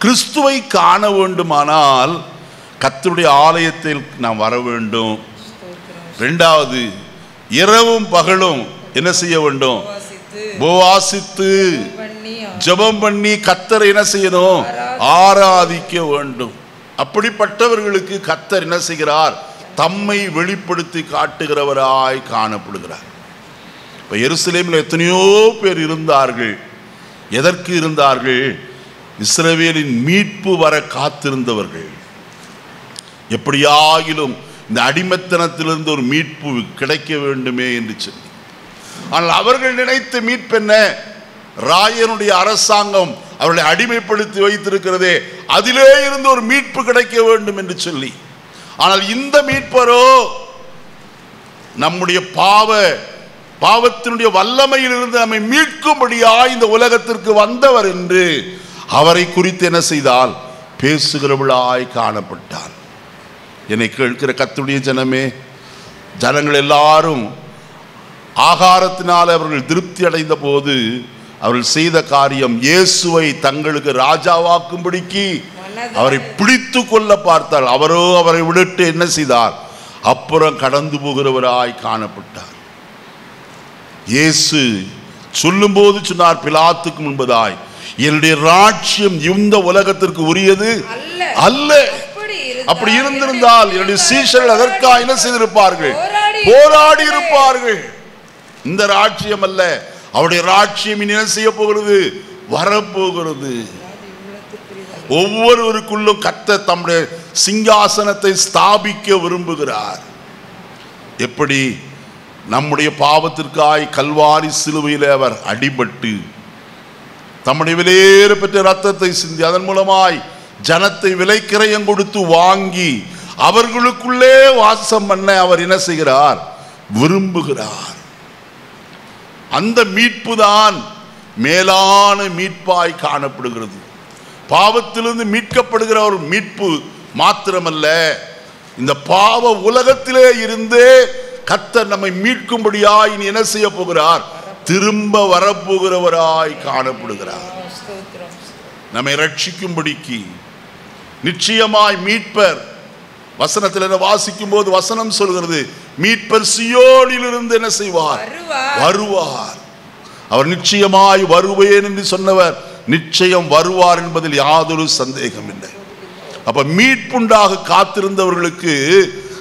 கிறிஸ்துவை காண வேண்டுமானால் கர்த்தருடைய ஆலயத்தில் நாம் வர வேண்டும். 2வது, இரவும் பகலும் என்ன செய்ய வேண்டும்? உபவாசித்து ஜெபம் பண்ணி கர்த்தரை என்ன செய்யணும்? ஆராதிக்க வேண்டும். அப்படிப்பட்டவர்களுக்கு கர்த்தர் என்ன செய்கிறார்? தம்மை வெளிப்படுத்தி காட்டுகிறவராய் காணப்படுகிறார். இப்ப எருசலேமில் எத்தனையோ பேர் இருந்தார்கள். எதற்கு இருந்தார்கள்? இஸ்ரவேலின் மீட்பு வர காத்திருந்தவர்கள். எப்படியாகிலும் இந்த அடிமைத்தனத்திலிருந்து ஒரு மீட்பு கிடைக்க வேண்டுமே என்று சொல்லி. ஆனால் அவர்கள் நினைத்த மீட்பு என்ன? ராயனுடைய அரசாங்கம் அவர்களை அடிமைப்படுத்தி வைத்திருக்கிறதே, அதிலே இருந்து ஒரு மீட்பு கிடைக்க வேண்டும் என்று சொல்லி. ஆனால் இந்த மீட்பரோ நம்முடைய பாவத்தினுடைய வல்லமையிலிருந்து நம்மை மீட்கும்படியாய் இந்த உலகத்திற்கு வந்தவர் என்று அவரை குறித்து என்ன செய்தால்? பேசுகிறவளாய் காணப்பட்டார். என்னை கேட்கிற கர்த்தருடைய ஜனமே, ஜனங்கள் எல்லாரும் ஆகாரத்தினால் அவர்கள் திருப்தி அடைந்த போது அவர்கள் செய்த காரியம், இயேசுவை தங்களுக்கு ராஜாவாக்கும்படிக்கு அவரை பிடித்து கொள்ள பார்த்தார். அவரோ அவரை விட்டு என்ன செய்தார்? அப்புறம் கடந்து போகிறவராய் காணப்பட்டார். இயேசு சொல்லும் போது சொன்னார் பிலாத்துக்கு முன்பதாய், என்னுடைய ராஜ்யம் இந்த உலகத்திற்கு உரியது அல்ல. அப்படி இருந்திருந்தால் என்னுடைய சீஷர்கள் அதற்காக என்ன செய்திருப்பார்கள்? போராடி இருப்பார்கள். இந்த ராஜ்யம் அல்ல, அவருடைய ராஜ்யம் இனி என்ன செய்ய போகிறது? வரப்போகிறது. ஒவ்வொருவருக்குள்ளும் கர்த்தர் தம்முடைய சிங்காசனத்தை ஸ்தாபிக்க விரும்புகிறார். எப்படி? நம்முடைய பாவத்திற்காய் கல்வாரி சிலுவையில் அவர் அடிபட்டு தம்முடைய விலையேற பெற்ற ரத்தத்தை சிந்தி அதன் மூலமாய் ஜனத்தை விலைக்கிரயம் கொடுத்து வாங்கி அவர்களுக்குள்ளே வாசம் பண்ண அவர் என்ன செய்கிறார்? விரும்புகிறார். அந்த மீட்பு தான் மேலான மீட்பாய் காணப்படுகிறது. பாவத்திலிருந்து மீட்கப்படுகிற ஒரு மீட்பு மாத்திரமல்ல, இந்த பாவ உலகத்திலே இருந்தே கர்த்தர் நம்மை மீட்கும்படியாய் இனி என்ன செய்ய போகிறார்? திரும்ப வரப்போகிறவராய் காணப்படுகிறார். நம்மை ரட்சிக்கும்படிக்கு நிச்சயமாய் மீட்பர். வசனத்தில் வாசிக்கும் போது வசனம் சொல்கிறது, மீட்பர் சியோனிலிருந்து என்ன செய்வார்? வருவார். அவர் நிச்சயமாய் வருவேன் என்று சொன்னவர் நிச்சயம் வருவார் என்பதில் யாதொரு சந்தேகம் இல்லை. அப்ப மீட்புண்டாக காத்திருந்தவர்களுக்கு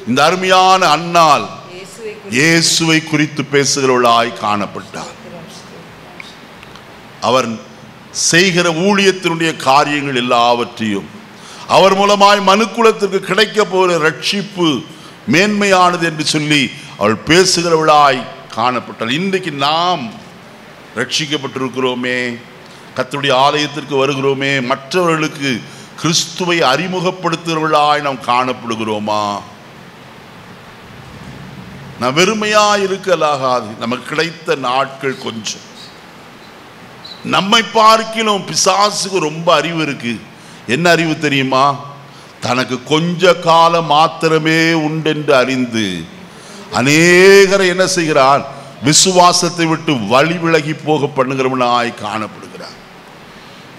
இந்த அருமையான அன்னாள் இயேசுவை குறித்து பேசுகிறவளாய் காணப்பட்டார். அவர் செய்கிற ஊழியத்தினுடைய காரியங்கள் எல்லாவற்றையும் அவர் மூலமாய் மனுக்குலத்திற்கு கிடைக்க போகிற ரட்சிப்பு மேன்மையானது என்று சொல்லி அவள் பேசுகிறவளாய் காணப்பட்டாள். இன்றைக்கு நாம் ரட்சிக்கப்பட்டிருக்கிறோமே, கர்த்தருடைய ஆலயத்திற்கு வருகிறோமே, மற்றவர்களுக்கு கிறிஸ்துவை அறிமுகப்படுத்துகிறவர்களாய் நாம் காணப்படுகிறோமா? நான் வெறுமையா இருக்கலாகாது. நமக்கு கிடைத்த நாட்கள் கொஞ்சம். நம்மை பார்க்கிலும் பிசாசுக்கு ரொம்ப அறிவு இருக்கு. என்ன அறிவு தெரியுமா? தனக்கு கொஞ்ச காலம் மாத்திரமே உண்டென்று அறிந்து அநேகரை என்ன செய்கிறான்? விசுவாசத்தை விட்டு வழி விலகி போக பண்ணுகிறவனாய் காணப்படுகிறார்.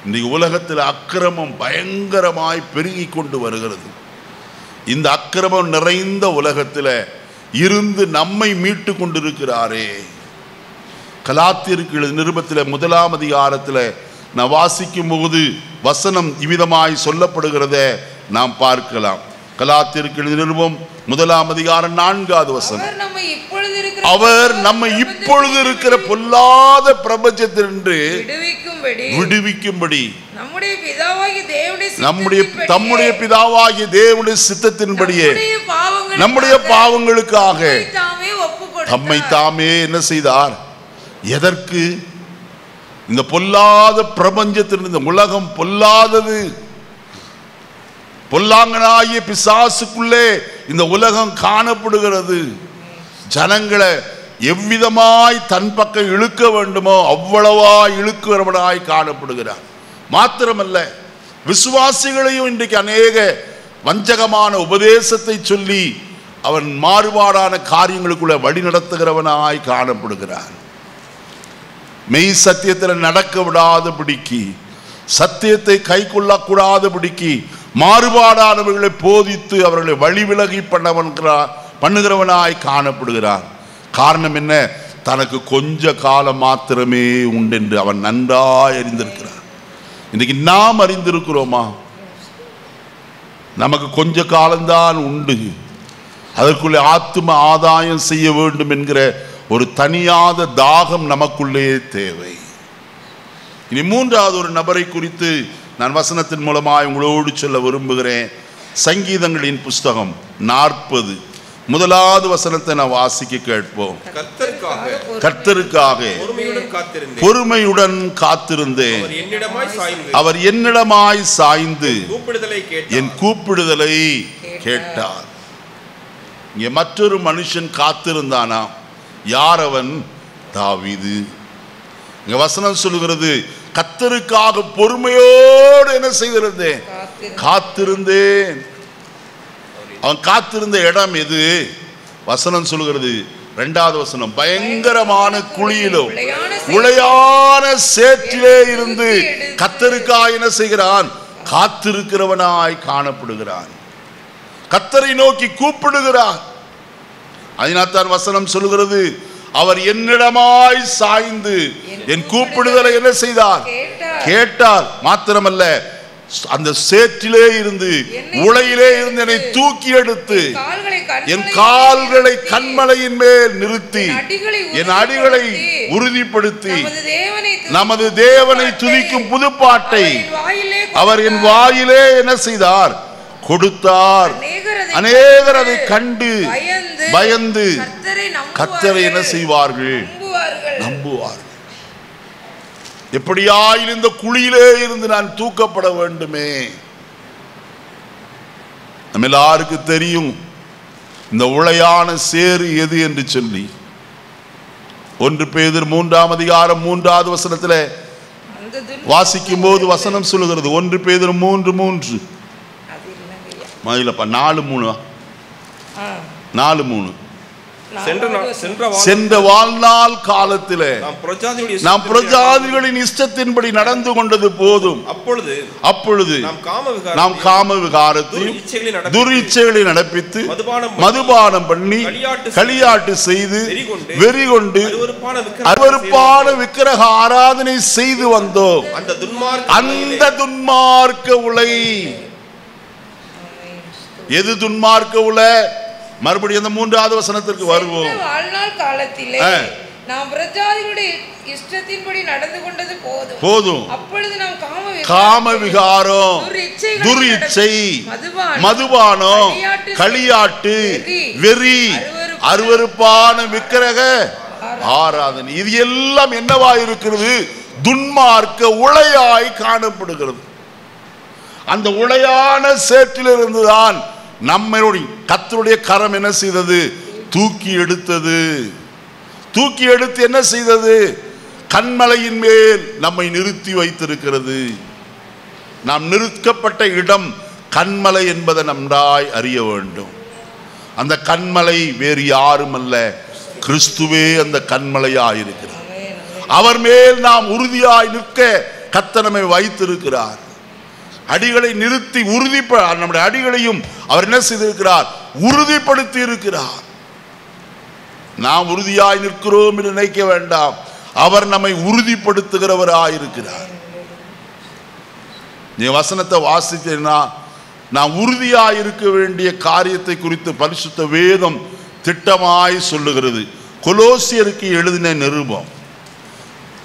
இன்றைக்கு உலகத்தில் அக்கிரமம் பயங்கரமாய் பெருகி கொண்டு வருகிறது. இந்த அக்கிரமம் நிறைந்த உலகத்தில் இருந்து நம்மை மீட்டு கொண்டிருக்கிறாரே. கலாத்தியருக்கு நிருபத்தில் 1ஆம் அதிகாரத்தில் நான் வாசிக்கும் போது வசனம் இவ்விதமாய் சொல்லப்படுகிறத நாம் பார்க்கலாம். கலாத்தியருக்கு நிருபம் 1ஆம் அதிகாரம் 4வது வசனம். அவர் நம்மை இப்பொழுது இருக்கிற பொல்லாத பிரபஞ்சத்திலிருந்து விடுவிக்கும்படி நம்முடைய பிதாவாகிய தேவனுடைய சித்தத்தின்படியே நம்முடைய பாவங்களுக்காக தம்மை தாமே என்ன செய்தார்? எதற்கு? இந்த பொல்லாத பிரபஞ்சத்திலிருந்து, இந்த உலகம் பொல்லாதது, பொல்லாங்கனாகிய பிசாசுக்குள்ளே இந்த உலகம் காணப்படுகிறது. ஜனங்களை எவ்விதமாய் தன் பக்கம் இழுக்க வேண்டுமோ அவ்வளவா இழுக்கிறவனாய் காணப்படுகிறார். மாத்திரமல்ல, விசுவாசிகளையும் இன்றைக்கு அநேக வஞ்சகமான உபதேசத்தை சொல்லி அவன் மாறுபாடான காரியங்களுக்குள்ள வழி நடத்துகிறவனாய் காணப்படுகிறார். மெய் சத்தியத்தில் நடக்க விடாதபடிக்கு, சத்தியத்தை கை கொள்ளக்கூடாதபடிக்கு மாறுபாடானவர்களை போதித்து அவர்களை வழி விலகி பண்ணுகிறவனாய் காணப்படுகிறார். காரணம் என்ன? தனக்கு கொஞ்ச காலம் மாத்திரமே உண்டென்று அவன் நன்றாய் அறிந்திருக்கிறார். இன்னைக்கு நாம் அறிந்திருக்கிறோமா? நமக்கு கொஞ்ச காலம்தான் உண்டு, அதற்குள்ளே ஆத்தும ஆதாயம் செய்ய வேண்டும் என்கிற ஒரு தனியாத தாகம் நமக்குள்ளே தேவை. இனி 3வது ஒரு நபரை குறித்து நான் வசனத்தின் மூலமாக உங்களோடு சொல்ல விரும்புகிறேன். சங்கீதங்களின் புஸ்தகம் 40 1வது வசனத்தை நான் வாசிக்க கேட்போம். கர்த்தருக்காக பொறுமையுடன் காத்திருந்தேன், அவர் என்னிடமாய் சாய்ந்து என் கூப்பிடுதலை கேட்டார். இங்கே மற்றொரு மனுஷன் காத்திருந்தானா? யார் அவன்? தாவீது. இங்க வசனம் சொல்லுகிறது, கர்த்தருக்காக பொறுமையோடு என்ன செய்திருந்தேன்? காத்திருந்தேன். அவன் காத்திருந்த இடம் எது? வசனம் சொல்லுகிறது 2வது வசனம், பயங்கரமான குழியிலும் உளையான சேற்றிலே இருந்து கர்த்தருக்காக என்ன செய்கிறான்? காத்திருக்கிறவனாய் காணப்படுகிறான். கர்த்தரை நோக்கி கூப்பிடுகிறான். அதனால்தான் வசனம் சொல்லுகிறது, அவர் என்னிடமாய் சாய்ந்து என் கூப்பிடுதலை என்ன செய்தார்? கேட்டார். மாத்திரமல்ல, அந்த சேற்றிலே இருந்து, உளையிலே இருந்து என்னை தூக்கி எடுத்து என் கால்களை கன்மலையின் மேல் நிறுத்தி என் அடிகளை உறுதிப்படுத்தி நமது தேவனை துதிக்கும் புதுப்பாட்டை அவர் என் வாயிலே என்ன செய்தார்? கொடுத்தார். அநேகர் அதை கண்டு பயந்து கர்த்தரை என்ன செய்வார்கள்? நம்புவார்கள். எப்படியாயில் இந்த குழியிலே இருந்து நான் தூக்கப்பட வேண்டுமே. நம்ம எல்லாருக்கும் தெரியும் இந்த உளையான சேறு எது என்று சொல்லி. 1 பேதுரு 3ஆம் அதிகாரம் 3வது வசனத்தில் வாசிக்கும் போது வசனம் சொல்லுகிறது, 1 பேதுரு 3:3 மயிலப்பா 4:3 4:3 சென்ற வாழ்நாள் காலத்திலே நாம் பிரஜாதிகளின் இஷ்டத்தின்படி நடந்து கொண்டது போதும். அப்பொழுது நாம் காம விகாரத்தையும் துரிச்சைகளை நடப்பித்து மதுபானம் பண்ணி களியாட்டு செய்து வெறி கொண்டு அருவருப்பான விக்கிரக ஆராதனை செய்து வந்தோம். அந்த துன்மார்க்க உலை எது? துன்மார்க்க உலை. மறுபடியும் அந்த 3வது வசனத்திற்கு வருவோம். நாம் பிரஜாதிகளுடைய இஷ்டத்தின்படி நடந்து கொண்டது போதும். அப்பொழுது நாம் காம விகாரம், துரிச்சை, மதுபானம், களியாட்டு, வெறி, அருவருப்பான விக்கிரக ஆராதனை, இது எல்லாம் என்னவா இருக்கிறது? துன்மார்க்க உளையாய் காணப்படுகிறது. அந்த உளையான சேற்றிலிருந்துதான் நம்மளுடைய கர்த்தருடைய கரம் என்ன செய்தது? தூக்கி எடுத்தது. தூக்கி எடுத்து என்ன செய்தது? கன்மலையின் மேல் நம்மை நிறுத்தி வைத்திருக்கிறது. நாம் நிறுத்தப்பட்ட இடம் கன்மலை என்பதை நன்றாய் அறிய வேண்டும். அந்த கன்மலை வேறு யாரும் அல்ல, கிறிஸ்துவே அந்த கன்மலையாயிருக்கிறார். அவர் மேல் நாம் உறுதியாய் நிற்க கர்த்தர் நம்மை வைத்திருக்கிறார். அடிகளை நிறுத்தி நம்முடைய அடிகளையும் அவர் என்ன செய்திருக்கிறார்? உறுதிப்படுத்தி இருக்கிறார். நாம் உறுதியாய் நிற்கிறோம் என்று நினைக்க வேண்டாம், அவர் நம்மை உறுதிப்படுத்துகிறவராயிருக்கிறார். நீ வசனத்தை வாசித்தீங்கன்னா நாம் உறுதியாய் இருக்க வேண்டிய காரியத்தை குறித்து பரிசுத்த வேதம் திட்டமாய் சொல்லுகிறது. கொலோசியருக்கு எழுதின நிருபம்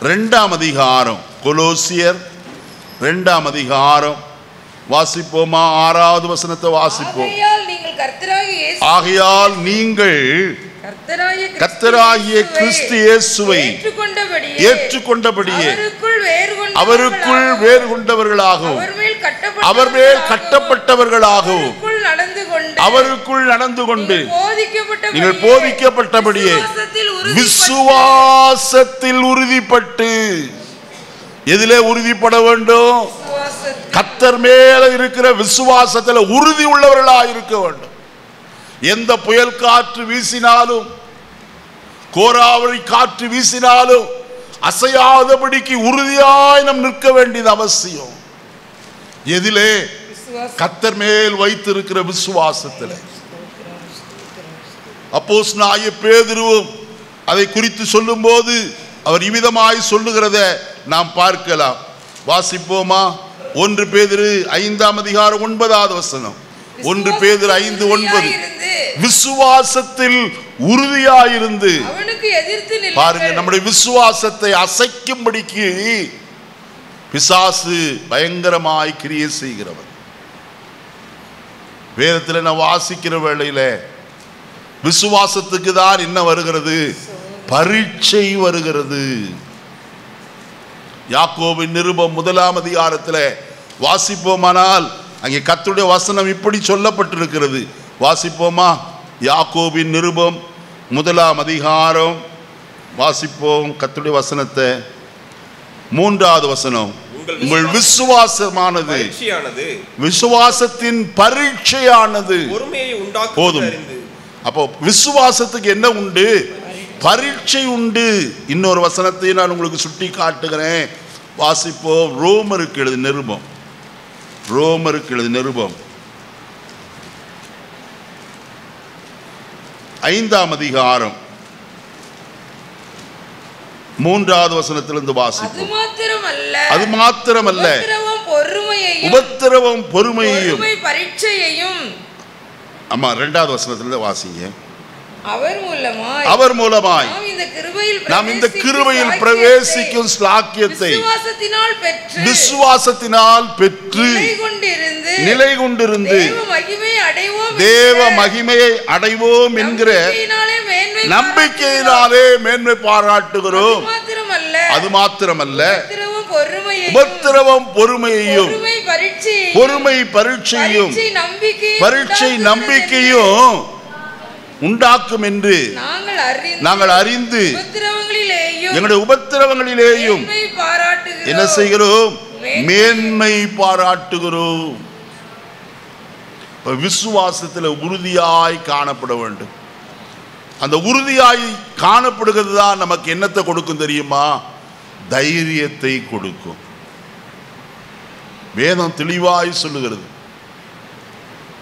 2ஆம் அதிகாரம், கொலோசியர் 2ஆம் அதிகாரம் வாசிப்போமா? 6வது வசனத்தை வாசிப்போம். ஆகையால் நீங்கள் கர்த்தராகிய கிறிஸ்து இயேசுவை ஏற்றுக்கொண்டபடியே அவருக்குள் வேறு கொண்டவர்களாகவும் அவர் மேல் கட்டப்பட்டவர்களாகவும் அவருக்குள் நடந்து கொண்டு நீங்கள் போதிக்கப்பட்டபடியே விசுவாசத்தில் உறுதிப்பட்டு. எதிலே உறுதிப்பட வேண்டும்? கர்த்தர் மேல இருக்கிற விசுவாசத்தில் உறுதி உள்ளவர்களாக இருக்க வேண்டும். எந்த புயல் காற்று வீசினாலும், கோராவளி காற்று வீசினாலும் அசையாதபடிக்கு உறுதியாய் நாம் நிற்க வேண்டியது அவசியம். எதிலே? கர்த்தர் மேல் வைத்திருக்கிற விசுவாசத்தில். அப்போஸ்தலனாகிய பேதுருவும் அதை குறித்து சொல்லும் போது அவர் இவ்விதமாய் சொல்லுகிறத நாம் பார்க்கலாம். வாசிப்போமா? 1 பேதுரு 5ஆம் அதிகாரம் 9வது வசனம். 1 பேதுரு 5:9. விசுவாசத்தில் உறுதியாயிருந்து. பாருங்க, நம்முடைய விசுவாசத்தை அசைக்கும்படிக்கு பிசாசு பயங்கரமாய் கிரியை செய்கிறவர். வேதத்தில் நான் வாசிக்கிற வேளையில விசுவாசத்துக்கு தான் என்ன வருகிறது? பரீட்சை வருகிறது. யாக்கோபின் நிருபம் 1ஆம் அதிகாரத்தில் வாசிப்போமானால் அங்கே கர்த்தருடைய வசனம் இப்படி சொல்லப்பட்டிருக்கிறது. வாசிப்போமா? யாக்கோபின் நிருபம் 1ஆம் அதிகாரம் வாசிப்போம். கர்த்தருடைய வசனத்தை 3வது வசனம். உங்கள் விசுவாசமானது விசுவாசத்தின் பரீட்சையானது போதும். அப்போ விசுவாசத்துக்கு என்ன உண்டு? பரீட்சை உண்டு. இன்னொரு வசனத்தை நான் உங்களுக்கு சுட்டி காட்டுகிறேன். வாசிப்போம். ரோமருக்கு எழுதின நிருபம், ரோமருக்கு எழுதின நிருபம் 5ஆம் அதிகாரம் 3வது வசனத்திலிருந்து வாசிப்போம். அது மாத்திரமல்ல, உபத்திரவம் பொறுமையையும் பரீட்சையையும். ஆமா, 2வது வசனத்திலிருந்து வாசிங்க. அவர் மூலமாய் நாம் இந்த கிருபையில் பிரவேசிக்கும் ஸ்லாக்கியத்தை விசுவாசத்தினால் பெற்று நிலை கொண்டிருந்து தேவ மகிமையை அடைவோம் என்கிற நம்பிக்கையினாலே மேன்மை பாராட்டுகிறோம். அது மாத்திரமல்ல, உபத்திரவம் பொறுமையையும் பொறுமை பரீட்சையும் பரீட்சை நம்பிக்கையும் உண்டாக்கும் என்று நாங்கள் அறிந்து எங்களுடைய உபத்திரவங்களிலேயும் என்ன செய்கிறோம்? மேன்மை பாராட்டுகிறோம். விசுவாசத்தில் உறுதியாய் காணப்பட வேண்டும். அந்த உறுதியாய் காணப்படுகிறது தான் நமக்கு என்னத்தை கொடுக்கும் தெரியுமா? தைரியத்தை கொடுக்கும். வேதம் தெளிவாய் சொல்லுகிறது.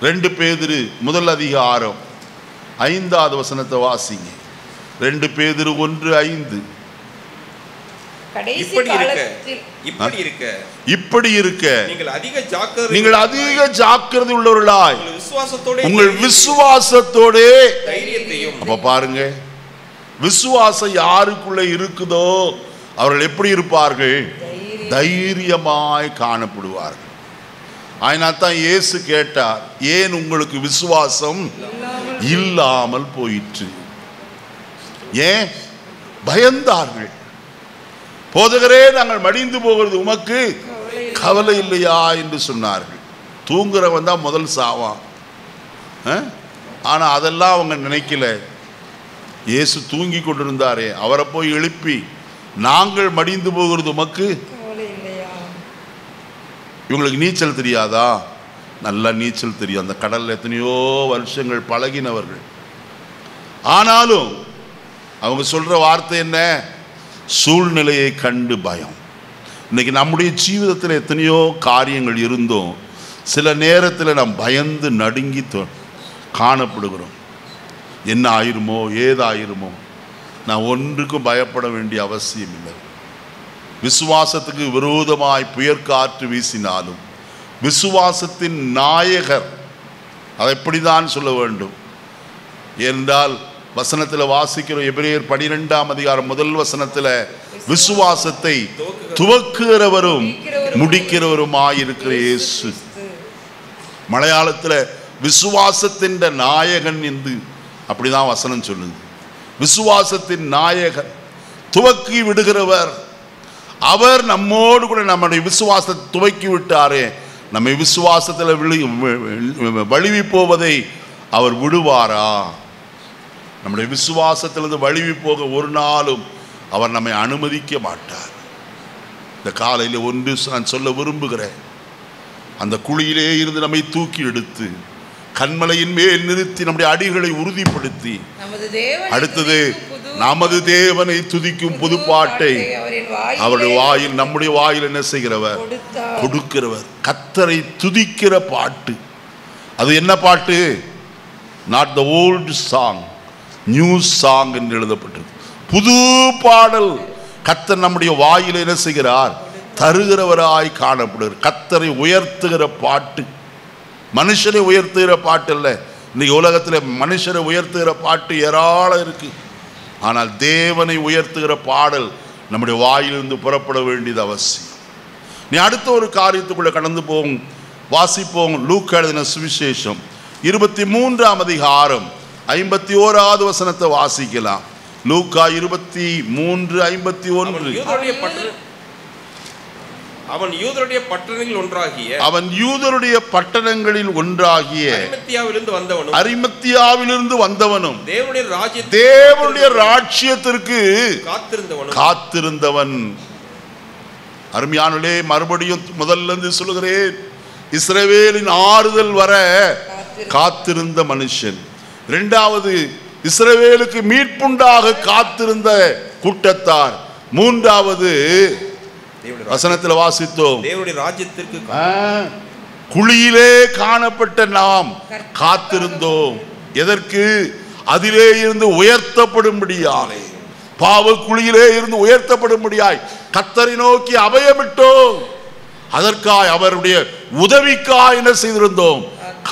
2 பேதுரு 1 அதிகாரம் 5வது வசனத்தை வாசிங்க. 2 பேதுரு 1:5. இப்படி இருக்க நீங்கள் அதிக ஜாக்கிரதை உள்ளவர்களாய் உங்கள் விசுவாசத்தோட. அப்ப பாருங்க, விசுவாசம் யாருக்குள்ள இருக்குதோ அவர்கள் எப்படி இருப்பார்கள்? தைரியமாய் காணப்படுவார்கள். அதனால்தான் இயேசு கேட்டார், ஏன் உங்களுக்கு விசுவாசம் இல்லாமல் போயிற்று? ஏன்? பயந்தார்கள். போதகரே, நாங்கள் மடிந்து போகிறது உமக்கு கவலை இல்லையா என்று சொன்னார்கள். தூங்குறவன் தான் முதல் சாவான். ஆனா அதெல்லாம் அவங்க நினைக்கல. இயேசு தூங்கி கொண்டிருந்தாரே, அவரை போய் எழுப்பி, நாங்கள் மடிந்து போகிறது உமக்கு இவங்களுக்கு நீச்சல் தெரியாதா? நல்லா நீச்சல் தெரியும். அந்த கடல்ல எத்தனையோ வருஷங்கள் பழகினவர்கள். ஆனாலும் அவங்க சொல்ற வார்த்தை என்ன? சூழ்நிலையை கண்டு பயம். இன்னைக்கு நம்முடைய ஜீவிதத்தில் எத்தனையோ காரியங்கள் இருந்தோம், சில நேரத்தில் நாம் பயந்து நடுங்கி காணப்படுகிறோம். என்ன ஆயிருமோ, ஏதாயிருமோ? நான் ஒன்றுக்கும் பயப்பட வேண்டிய அவசியம் இல்லை. விசுவாசத்துக்கு விரோதமாய் புயற்காற்று வீசினாலும் விசுவாசத்தின் நாயகர், அதை எப்படிதான் சொல்ல வேண்டும் என்றால், வசனத்தில் வாசிக்கிறோம், எபிரேயர் 12ஆம் அதிகாரம் முதல் வசனத்தில், விசுவாசத்தை துவக்குகிறவரும் முடிக்கிறவருமாயிருக்கிற இயேசு. மலையாளத்தில் விசுவாசத்தின் நாயகன் என்று அப்படிதான் வசனம் சொல்லுது. விசுவாசத்தின் நாயகன், துவக்கி விடுகிறவர் அவர். நம்மோடு கூட நம்முடைய விசுவாசத்தை துவக்கி விட்டாரே, நம்மை விசுவாசத்தில் வழுவி போவதை அவர் விடுவாரா? நம்முடைய விசுவாசத்திலிருந்து வழுவி போக ஒரு நாளும் அவர் நம்மை அனுமதிக்க மாட்டார். இந்த காலையில் ஒன்று நான் சொல்ல விரும்புகிறேன். அந்த குழியிலே இருந்து நம்மை தூக்கி எடுத்து கண்மலையின் மேல் நிறுத்தி நம்முடைய அடிகளை உறுதிப்படுத்தி, அடுத்தது நமது தேவனை துதிக்கும் புதுப்பாட்டை அவருடைய வாயில், நம்முடைய வாயில் என்ன செய்கிறவர்? கொடுக்கிறவர். கர்த்தரை துதிக்கிற பாட்டு. அது என்ன பாட்டு? Not the old song, new song என்று எழுதப்பட்டது. புது பாடல். கர்த்தர் நம்முடைய வாயில் என்ன செய்கிறார்? தருகிறவராய் காணப்படுகிறார். கர்த்தரை உயர்த்துகிற பாட்டு. மனுஷனை உயர்த்துகிற பாட்டு அல்ல. இன்னைக்கு உலகத்தில் மனுஷரை உயர்த்துகிற பாட்டு ஏராளம் இருக்கு. ஆனால் தேவனை உயர்த்துகிற பாடல் நம்முடைய வாயிலிருந்து புறப்பட வேண்டியது அவசியம். நீ அடுத்த ஒரு காரியத்துக்குள்ள கடந்து போகும். வாசிப்போம். லூக்கா எழுதின சுவிசேஷம் 23ஆம் அதிகாரம் 51வது வசனத்தை வாசிக்கலாம். லூக்கா 23:51. அவன் யூதருடைய பட்டணங்களில் ஒன்றாகிய அரிமத்தியாவிலிருந்து வந்தவனும் தேவனுடைய ராஜ்யத்திற்கு காத்திருந்தவன். அருமையானே, மறுபடியும் முதல்ல இருந்து சொல்லுகிறேன், இஸ்ரவேலின் ஆறுதல் வர காத்திருந்த மனுஷன். இரண்டாவது, இஸ்ரவேலுக்கு மீட்புண்டாக காத்திருந்த கூட்டத்தார். மூன்றாவது வசனத்தில் வாசித்தோம், தேவனுடைய ராஜ்யத்திற்கு குழியிலே காணப்பட்ட நாம் காத்திருந்தோம். எதற்கு? அதிலே இருந்து உயர்த்தப்படும்படியாக, பாவ குழியிலே இருந்து உயர்த்தப்படும்படியாய் கர்த்தரை நோக்கி அபயமிட்டோம். அதற்காய் அவருடைய உதவிக்காய் என்ன செய்திருந்தோம்?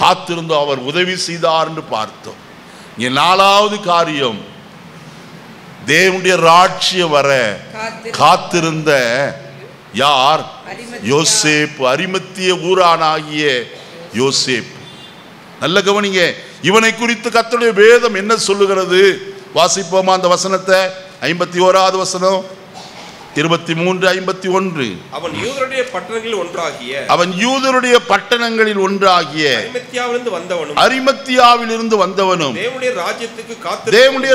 காத்திருந்தோம். அவர் உதவி செய்தார் என்று பார்த்தோம். இங்கே நாலாவது காரியம், தேவனுடைய ராஜ்யம் வர காத்திருந்த யார்? யோசேப்பு. அரிமத்திய ஊரானாகிய யோசேப்பு. நல்ல கவனிங்க. இவனை குறித்து கர்த்தருடைய வேதம் என்ன சொல்லுகிறது? வாசிப்போமா அந்த வசனத்தை? 51வது வசனம் 23:51. அவன் யூதருடைய பட்டணங்களில் ஒன்றாகிய அரிமத்தியாவிலிருந்து வந்தவனும் தேவனுடைய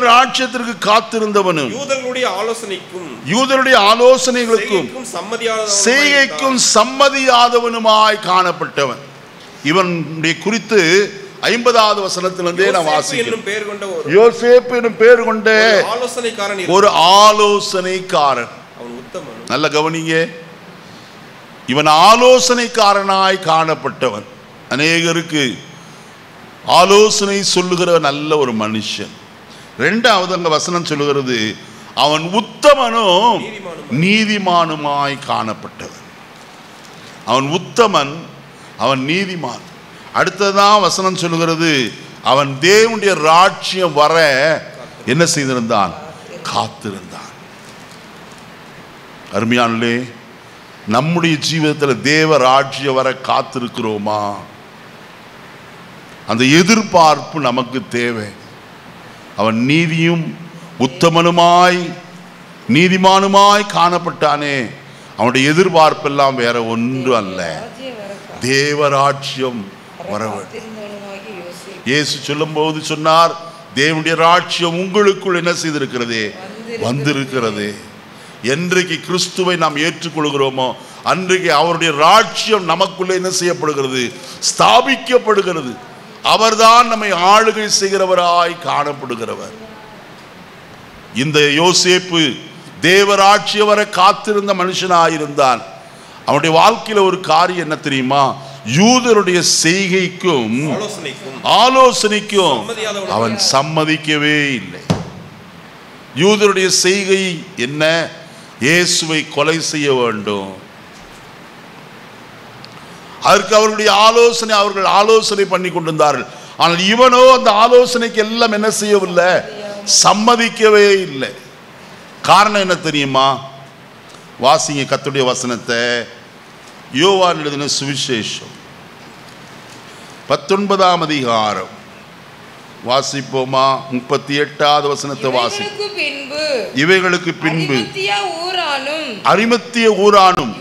ராஜ்யத்திற்கு காத்திருந்தவனும் யூதருடைய ஆலோசனைகளுக்கும் செய்கைக்கும் சம்மதியாதவனுமாய் காணப்பட்டவன். இவனுடைய குறித்து 50வது வசனத்திலிருந்தே நான் வாசிக்கிறேன். யோசேப்பு எனும் பேர் கொண்ட ஒரு ஆலோசனைக்காரன். நல்ல கவனிங்க. இவன் ஆலோசனைக்காரனாய் காணப்பட்டவன். அநேகருக்கு ஆலோசனை சொல்லுகிற நல்ல ஒரு மனுஷன். இரண்டாவது அங்க வசனம் சொல்லுகிறது, அவன் உத்தமனும் நீதிமானுமாய் காணப்பட்டவன். அவன் உத்தமன், அவன் நீதிமான். அடுத்ததான் வசனம் சொல்லுகிறது, அவன் தேவனுடைய ராஜ்யம் வர என்ன செய்திருந்தான்? காத்திருந்தான். அருமையானே, நம்முடைய ஜீவிதத்தில் தேவ ராஜ்யம் வர காத்திருக்கிறோமா? அந்த எதிர்பார்ப்பு நமக்கு தேவை. அவன் நீதியும் உத்தமனுமாய் நீதிமானுமாய் காணப்பட்டானே, அவனுடைய எதிர்பார்ப்பெல்லாம் வேற ஒன்று அல்ல, தேவராட்சியம் வர வேண்டும். இயேசு சொல்லும் போது சொன்னார், தேவனுடைய ராட்சியம் உங்களுக்குள் என்ன செய்திருக்கிறது? வந்திருக்கிறது. என்றைக்கு கிறிஸ்துவை நாம் ஏற்றுக்கொள்கிறோமோ அன்றைக்கு அவருடைய ராட்சியம் நமக்குள்ளே என்ன செய்யப்படுகிறது? ஸ்தாபிக்கப்படுகிறது. அவர்தான் நம்மை ஆளுகை செய்கிறவராய் காணப்படுகிறவர். இந்த யோசேப்பு தேவராட்சியம் வர காத்திருந்த மனுஷனாயிருந்தான். அவனுடைய வாழ்க்கையில ஒரு காரியம் என்ன தெரியுமா? யூதருடைய செய்கைக்கும் ஆலோசனைக்கும் அவன் சம்மதிக்கவே இல்லை. யூதருடைய செய்கை என்ன? இயேசுவை கொலை செய்ய வேண்டும். அதற்கு அவர்கள் ஆலோசனை பண்ணி கொண்டிருந்தார்கள். ஆனால் இவனோ அந்த ஆலோசனைக்கு எல்லாம் என்ன செய்யவில்லை? சம்மதிக்கவே இல்லை. காரணம் என்ன தெரியுமா? வாசிங்க கர்த்தருடைய வசனத்தை. யோவான் எழுதின சுவிசேஷம் 19ஆம் அதிகாரம் வாசிப்போமா? 38வது வசனத்தை வாசி. இவைகளுக்கு பின்பு அரிமத்திய ஊரானும்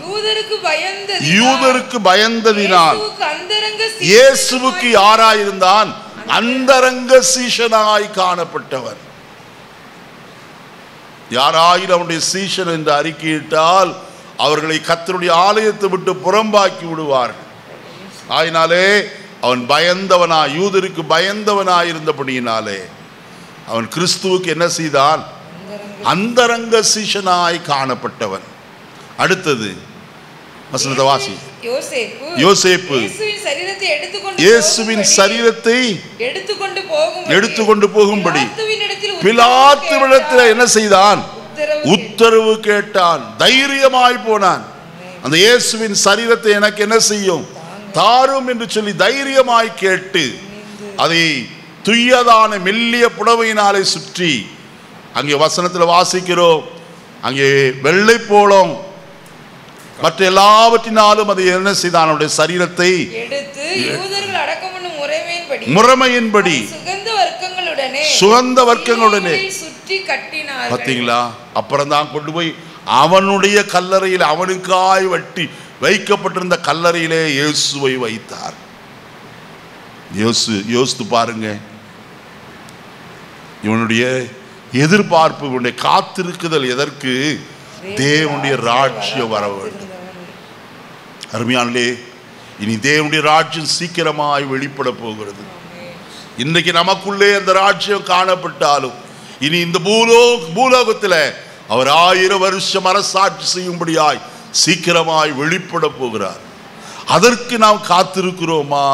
யூதருக்கு பயந்ததினால் இயேசுவுக்கு யாராயிருந்தான்? அந்தரங்க சீஷனாய் காணப்பட்டவர். யாராயிரம் அவனுடைய சீஷன் என்று அறிக்கையிட்டால் அவர்களை கர்த்தருடைய ஆலயத்தை விட்டு புறம்பாக்கி விடுவார்கள். ஆயினாலே அவன் பயந்தவனாய், யூதருக்கு பயந்தவனாய் இருந்தபடியினாலே அவன் கிறிஸ்துவுக்கு என்ன செய்தான்? அந்தரங்க சீஷனாய் காணப்பட்டவன். அடுத்தது வசனத்தை வாசி. யோசேப்பு இயேசுவின் சரீரத்தை எடுத்துக்கொண்டு போகும்படி பிலாத்துவிடத்தில் என்ன செய்தான்? உத்தரவு கேட்டான். தைரியமாய் போனான். அந்த இயேசுவின் சரீரத்தை எனக்கு என்ன செய்யும்? தாரும் என்று சொல்லி தைரியமாய் கேட்டு அதை துய்யதான மெல்லிய புடவையினாலே சுற்றி, அங்கே வசனத்தில் வாசிக்கிறோம், அங்கே வெள்ளை போலம் மற்ற எல்லாவற்றினாலும் அதை என்ன செய்தான்? அவனுடைய சரீரத்தை எடுத்து யூதர்கள் அடக்கம் பண்ணும் முறைமையின்படி சுகந்த வர்க்கங்களுடனே சுற்றி கட்டினார்கள். பாத்தீங்களா? அப்புறம் தான் கொண்டு போய் அவனுடைய கல்லறையில், அவனுக்காய் வட்டி வைக்கப்பட்டிருந்த கல்லறையிலே இயேசுவை வைத்தார். யோசித்து பாருங்க. இவனுடைய எதிர்பார்ப்பு, இவனுடைய காத்திருக்குதல் எதற்கு? தேவனுடைய ராஜ்யம் வர வேண்டும். அருமையானே, இனி தேவனுடைய ராஜ்யம் சீக்கிரமாய் வெளிப்பட போகிறது. இன்றைக்கு நமக்குள்ளே அந்த ராஜ்யம் காணப்பட்டாலும் இனி இந்த பூலோகத்தில் அவர் 1000 வருஷம் அரசாட்சி செய்யும்படியாய் சீக்கிரமாய் வெளிப்பட போகிறார். அதற்கு நாம் காத்திருக்கிறோமா?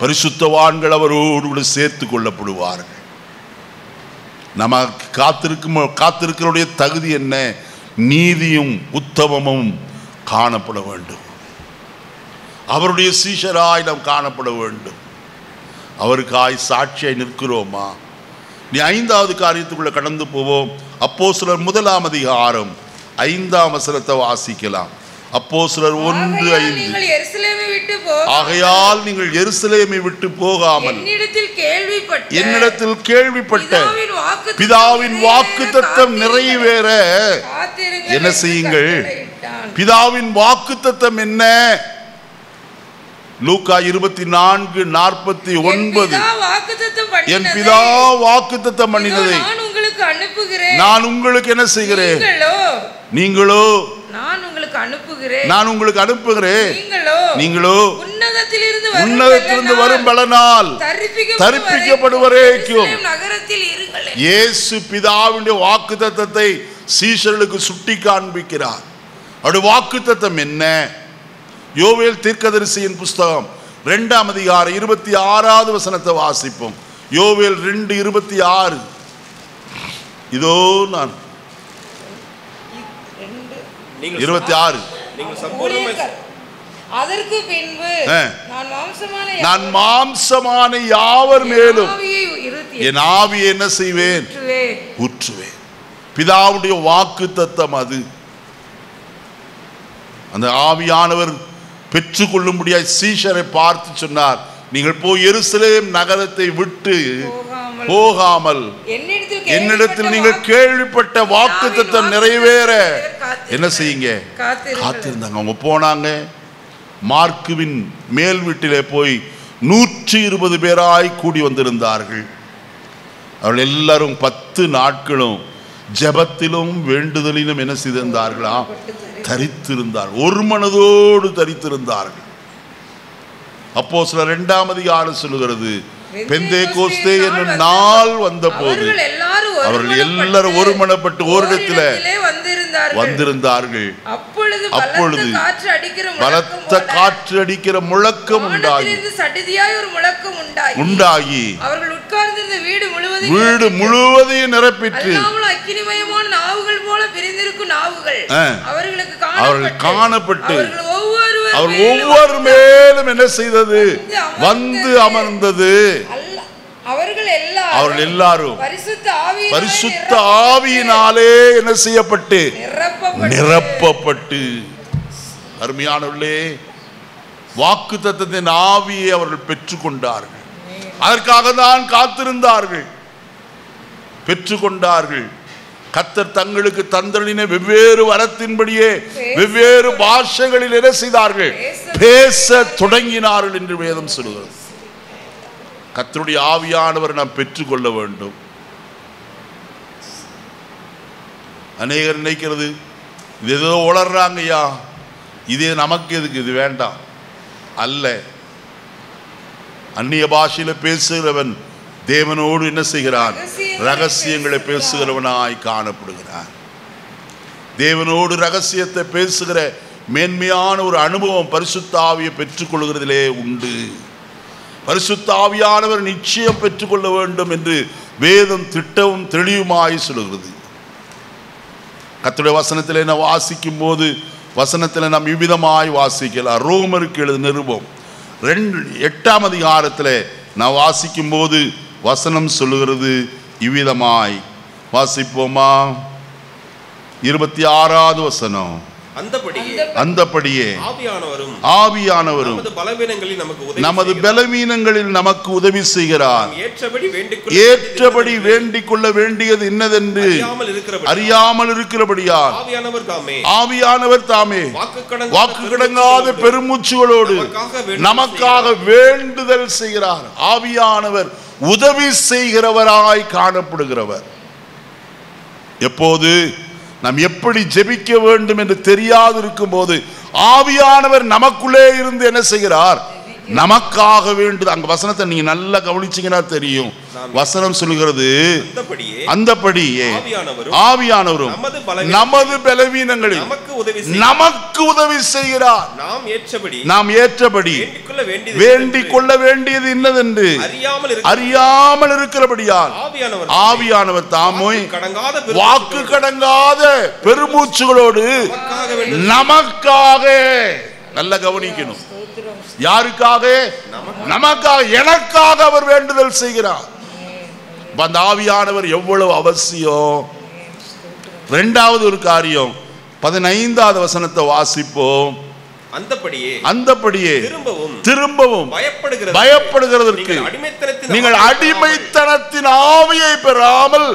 பரிசுத்தவான்கள் அவரோடு சேர்த்து கொள்ளப்படுவார்கள். நமக்கு காத்திருக்கிறோடைய தகுதி என்ன? நீதியும் உத்தமமும் காணப்பட வேண்டும். அவருடைய சீஷராய் நாம் காணப்பட வேண்டும். அவருக்காய் சாட்சியாய் நிற்கிறோமா? நீ 5வது காரியத்துக்குள்ள கடந்து போவோம். அப்போஸ்தலர் 1ஆம் அதிகாரம் 5ஆம் வசனத்தை வாசிக்கலாம். அப்போஸ்தலர் 1:5. ஆகையால் நீங்கள் எருசலேமை விட்டு போகாமல் என்னிடத்தில் கேள்விப்பட்ட பிதாவின் வாக்குத்தத்தம் நிறைவேற என்ன செய்யுங்கள்? பிதாவின் வாக்குத்தத்தம் என்ன? லூக்கா 24:49. என் பிதா வாக்குத்தத்தம் பண்ணினதை நான் உங்களுக்கு என்ன செய்கிறேன்? நீங்களோ நான் உங்களுக்கு அனுப்புகிறேன். நீங்களோ உன்னதத்திலிருந்து வரும் பலனால் தரிப்பிக்கப்படுவரேக்கும். இயேசு பிதாவினுடைய வாக்குத்தத்தத்தை சீஷர்களுக்கு சுட்டி காண்பிக்கிறார். அவருடைய வாக்குத்தத்தம் என்ன? யோவேல் தீர்க்கதரிசியின் புஸ்தகம் 2ஆம் அதிகாரம் 26வது வசனத்தை வாசிப்போம். யோவேல் 2:26. இதோ நான் 26. அதற்கு பின்பு நான் மாம்சமான யாவர் மேலும் என் ஆவியை என்ன செய்வேன்? ஊற்றுவேன். பிதாவுடைய வாக்கு தத்தம் அது. அந்த ஆவியானவர் பெற்றுக்கொள்ளும்படியாய் சீஷரை பார்த்து சொன்னார், நீங்கள் போய் எருசலேம் நகரத்தை விட்டு போகாமல் என்னிடத்தில் நீங்கள் கேள்விப்பட்ட வாக்கு தத்தம் நிறைவேற என்ன செய்யுங்க? காத்திருந்தாங்க. அவங்க போனாங்க. மார்க்குவின் மேல் வீட்டிலே போய் 120 பேராய் கூடி வந்திருந்தார்கள். அவர்கள் எல்லாரும் 10 நாட்களும் ஜெபத்திலும் வேண்டுதலிலும் என்ன செய்திருந்தார்களா? தரித்திருந்தார்கள். ஒரு மனதோடு தரித்திருந்தார்கள். அப்போஸ்தலர் 2ஆம் அதிகாரம் சொல்லுகிறது, பெந்தேகோஸ்தே என்னும் நாள் வந்தபோது அவர்கள் எல்லாரும் ஒருமனப்பட்டு ஓரிடத்தில் வந்திருந்தார்கள். அப்பொழுது பலத்த காற்று அடிக்கிற முழக்கம் உண்டாகி வீடு முழுவதையும் நிரப்பிற்று. அவர்கள் காணப்பட்டு அவர் ஒவ்வொரு மேலும் என்ன செய்தது? வந்து அமர்ந்தது. அவர்கள் எல்லாரும் பரிசுத்த ஆவியினாலே என்ன செய்யப்பட்டு? நிரப்பப்பட்டு. அருமையானவர்களே, வாக்கு தத்தத்தின் ஆவியை அவர்கள் பெற்றுக்கொண்டார்கள். அதற்காக தான் காத்திருந்தார்கள். பெற்றுக்கொண்டார்கள். கர்த்தர் தங்களுக்கு தந்தளின வெவ்வேறு வரத்தின்படியே வெவ்வேறு பாஷைகளில் என்ன செய்தார்கள்? பேச தொடங்கினார்கள் என்று வேதம் சொல்கிறது. கர்த்தருடைய ஆவியானவர் நாம் பெற்றுக்கொள்ள வேண்டும். அநேகர் நினைக்கிறது, இது ஏதோ உளர்றாங்கய்யா, இதே நமக்கு எதுக்கு, இது வேண்டாம். அல்ல. அந்நிய பாஷையில பேசுகிறவன் தேவனோடு என்ன செய்கிறான்? ரகசியங்களை பேசுகிறவனாய் காணப்படுகிறான். தேவனோடு ரகசியத்தை பேசுகிற மேன்மையான ஒரு அனுபவம் பரிசுத்த ஆவியை பெற்றுக்கொள்கிறதிலே உண்டு. பரிசுத்த ஆவியானவர் நிச்சயம் பெற்றுக்கொள்ள வேண்டும் என்று வேதம் திட்டமும் தெளிவுமாய் சொல்கிறது. கர்த்தருடைய வசனத்தில் என்ன வாசிக்கும் போது வசனத்தில் நாம் இவ்விதமாய் வாசிக்கலாம். ரோமருக்கு எழுதின நிருபம் 8ஆம் அதிகாரத்தில் நான் வாசிக்கும் போது வசனம் சொல்லுகிறது இவ்விதமாய். வாசிப்போமா? 26வது வசனம். அந்தபடியே ஆவியானவரும் நமது பலவீனங்களில் நமக்கு உதவி செய்கிறார். ஏற்றபடி வேண்டிக் கொள்ள வேண்டியது இன்னதென்று அறியாமல் இருக்கிறபடியால் ஆவியானவர் தாமே வாக்கு கடங்காத பெருமூச்சுகளோடு நமக்காக வேண்டுதல் செய்கிறார். ஆவியானவர் உதவி செய்கிறவராய் காணப்படுகிறவர். எப்போது நாம் எப்படி ஜெபிக்க வேண்டும் என்று தெரியாது இருக்கும் போது ஆவியானவர் நமக்குள்ளே இருந்து என்ன செய்கிறார்? நமக்காக வேண்டுது. அங்க வசனத்தை நீங்க நல்லா கவனிச்சீங்கன்னா தெரியும். வசனம் சொல்லுகிறது, அந்தபடியே ஆவியானவரும் நமது பலவீனங்களில் நமக்கு உதவி செய்கிறார். நாம் ஏற்றபடி வேண்டிக் கொள்ள வேண்டியது இன்னதென்று அறியாமல் இருக்கிறபடியால் ஆவியானவர் தாமே வாக்கு கடங்காத பெருமூச்சுகளோடு நமக்காக, நல்ல கவனிக்கணும், யாருக்காக? நமக்காக, எனக்காக அவர் வேண்டுதல் செய்கிறார். அந்த ஆவியானவர் எவ்வளவு அவசியம். இரண்டாவது ஒரு காரியம், 15வது வசனத்தை வாசிப்போம். அந்தபடியே திரும்பவும் பயப்படுகிறதற்கு நீங்கள் அடிமைத்தனத்தின் ஆவியை பெறாமல்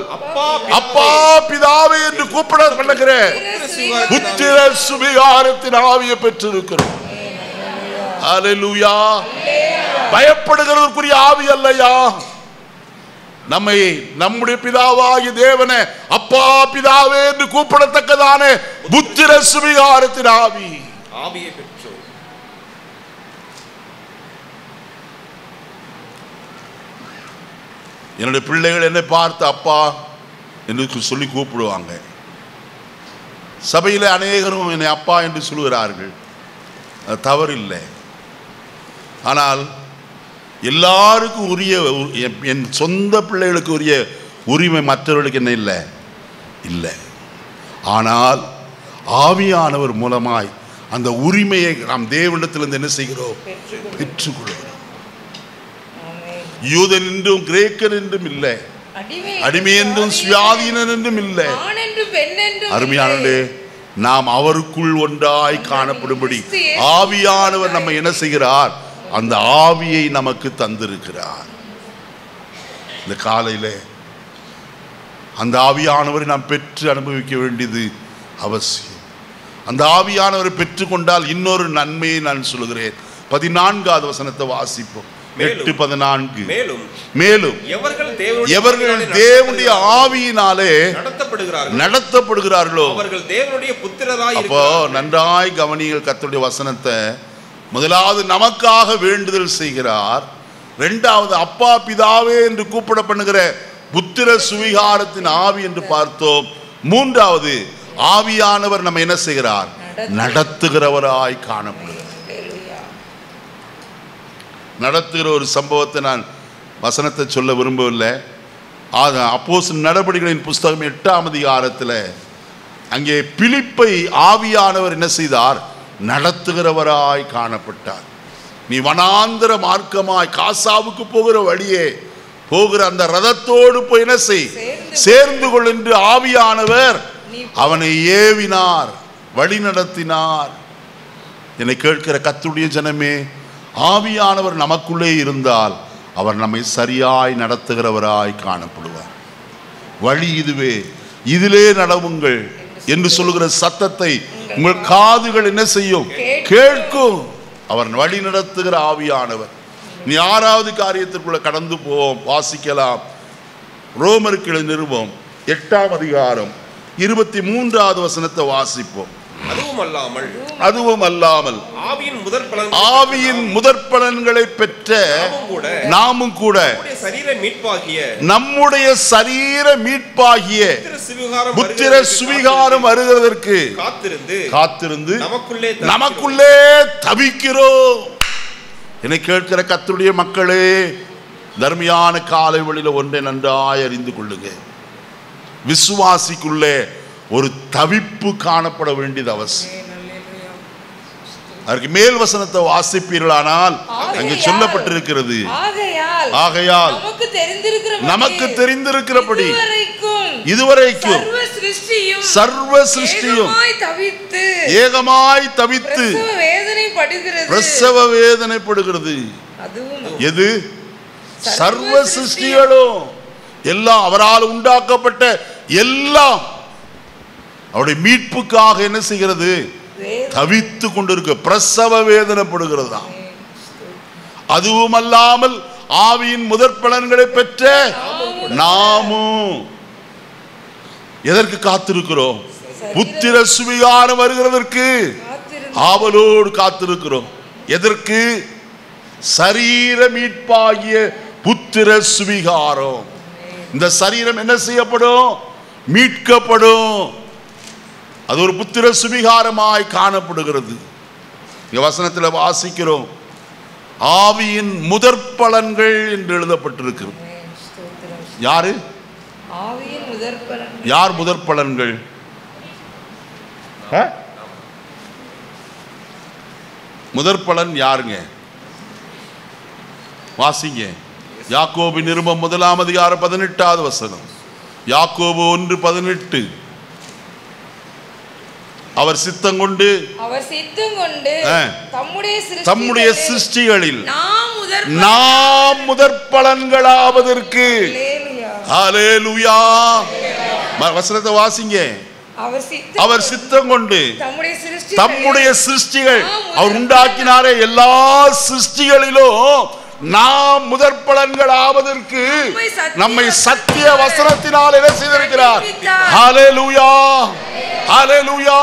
அப்பா பிதாவே என்று கூப்பிட பண்ணுகிற புத்திர சுவிகாரத்தின் ஆவியை பெற்றிருக்கிறோம். ஹல்லேலூயா. பயப்படுகிறதற்குரிய ஆவி அல்லையா. நம்மை நம்முடைய பிதாவாகிய தேவனை அப்பா பிதாவே என்று கூப்பிடத்தக்கதான புத்திர சுவிகாரத்தின் ஆவியை பெற்றோம். என்னுடைய பிள்ளைகள் என்னை பார்த்து அப்பா என்று சொல்லி கூப்பிடுவாங்க. சபையில அநேகரும் என்னை அப்பா என்று சொல்கிறார்கள். அது தவறில்லை. ஆனால் எல்லாருக்கும் உரிய, என் சொந்த பிள்ளைகளுக்கு உரிய உரிமை மற்றவர்களுக்கு என்ன இல்லை இல்லை. ஆனால் ஆவியானவர் மூலமாய் அந்த உரிமையை நாம் தேவனிடத்திலிருந்து என்ன செய்கிறோம்? பெற்றுக்கொள்கிறோம். யூதன் என்றும் கிரேக்கன் என்றும் இல்லை, அடிமை என்றும் சுயாதீனன் என்றும் இல்லை. அருமையானே, நாம் அவருக்குள் ஒன்றாய் காணப்படும்படி ஆவியானவர் நம்ம என்ன செய்கிறார்? அந்த ஆவியை நமக்கு தந்திருக்கிறார். இந்த காலையில அந்த ஆவியானவரை நாம் பெற்று அனுபவிக்க வேண்டியது அவசியம். அந்த ஆவியானவரை பெற்றுக்கொண்டால் இன்னொரு நன்மையை நான் சொல்கிறேன். 14வது வசனத்தை வாசிப்போம். 8:14. மேலும் எவர்கள் தேவனுடைய ஆவியினாலே நடத்தப்படுகிறார்களோ அவர்கள் தேவனுடைய புத்திரராய். அப்போ நன்றாய் கவனிங்கள் கர்த்தருடைய வசனத்தை. முதலாவது நமக்காக வேண்டுதல் செய்கிறார். இரண்டாவது அப்பா பிதாவே என்று கூப்பிட பண்ணுகிற புத்திர சுவிகாரத்தின் ஆவி என்று பார்த்தோம். மூன்றாவது ஆவியானவர் நம்ம என்ன செய்கிறார்? நடத்துகிறவராய் காணப்படுகிறார். நடத்துகிற ஒரு சம்பவத்தை நான் வசனத்தை சொல்ல விரும்பவில்லை. அப்போஸ்தலர் நடபடிகளின் புஸ்தகம் 8ஆம் அதிகாரத்தில் அங்கே பிலிப்பை ஆவியானவர் என்ன செய்தார்? நடத்துகிறவராய் காணப்பட்டார். நீ வனாந்தர மார்க்கமாய் காசாவுக்கு போகிற வழியே போகிற அந்த ரதத்தோடு போய் என்ன செய்? சேர்ந்து கொள் என்று ஆவியானவர் அவனை ஏவினார், வழி நடத்தினார். என்னை கேட்கிற கர்த்தருடைய ஜனமே, ஆவியானவர் நமக்குள்ளே இருந்தால் அவர் நம்மை சரியாய் நடத்துகிறவராய் காணப்படுவார். வழி இதுவே, இதிலே நடவுங்கள் என்று சொல்லுகிற சத்தத்தை உங்கள் காதுகள் என்ன செய்யும்? கேட்கும். அவர் வழி நடத்துகிற ஆவியானவர். நீ 6வது காரியத்திற்குள்ள கடந்து போவோம், வாசிக்கலாம். ரோமருக்கு நிருபம் 8ஆம் அதிகாரம் 23வது வசனத்தை வாசிப்போம். அதுவும் அல்லாமல் ஆவியின் முதற் பலன்களை பெற்ற நாமும் கூட நம்முடைய சரீர மீட்பாகிய புத்திர சுவிகாரம் வருகிறதற்கு காத்திருந்து நமக்குள்ளே தவிக்கிறோம். என்னை கேட்கிற கர்த்தருடைய மக்களே, தர்மியான காலை வழியில ஒன்றை நன்றாய் அறிந்து கொள்ளுங்க. விசுவாசிக்குள்ளே ஒரு தவிப்பு காணப்பட வேண்டியது அவசியம். அதற்கு மேல் வசனத்தை வாசிப்பீர்களானால் அங்கே சொல்லப்பட்டிருக்கிறது, ஆகையால் நமக்கு தெரிந்திருக்கிறபடி இதுவரைக்கும் சர்வ சிருஷ்டியும் ஏகமாய் தவித்து பிரசவ வேதனைப்படுகிறது. எது? சர்வ சிருஷ்டிகளும் எல்லாம் அவரால் உண்டாக்கப்பட்ட எல்லாம் அவருடைய மீட்புக்காக என்ன செய்கிறது? தவித்து கொண்டிருக்க, பிரசவ வேதனைப்படுகிறது. அதுவும் அல்லாமல் ஆவியின் முதற் பலன்களை பெற்ற நாமும் எதற்கு காத்திருக்கிறோம்? புத்திர சுவிகாரம் வருகிறதற்கு ஆவலோடு காத்திருக்கிறோம். எதற்கு? சரீர மீட்பாகிய புத்திர சுவிகாரம். இந்த சரீரம் என்ன செய்யப்படும்? மீட்கப்படும். அது ஒரு புத்திர சுவிகாரமாய் காணப்படுகிறது. இந்த வசனத்தில் வாசிக்கிறோம், ஆவியின் முதற் பலன்கள் என்று எழுதப்பட்டிருக்கிறது. யாரு? யார் முதற் பலன்கள்? முதற் பலன் யாருங்க? வாசிங்க. யாக்கோபு நிருபம் 1ஆம் அதிகாரம் 18வது வசனம். யாக்கோபு 1:18. அவர் சித்தம் கொண்டு தம்முடைய சிருஷ்டிகளில் நாம் முதற் பலன்களாவதற்கு. ஹல்லேலூயா. வசனத்தை வாசிங்க. அவர் சித்தம் கொண்டு தம்முடைய சிருஷ்டிகள் அவர் உண்டாக்கினாரே, எல்லா சிருஷ்டிகளிலும் நாம் முதற் பலன்கள் ஆவதற்கு நம்மை சத்திய வசனத்தினால் என்ன செய்திருக்கிறார்? ஹல்லேலூயா, ஹல்லேலூயா.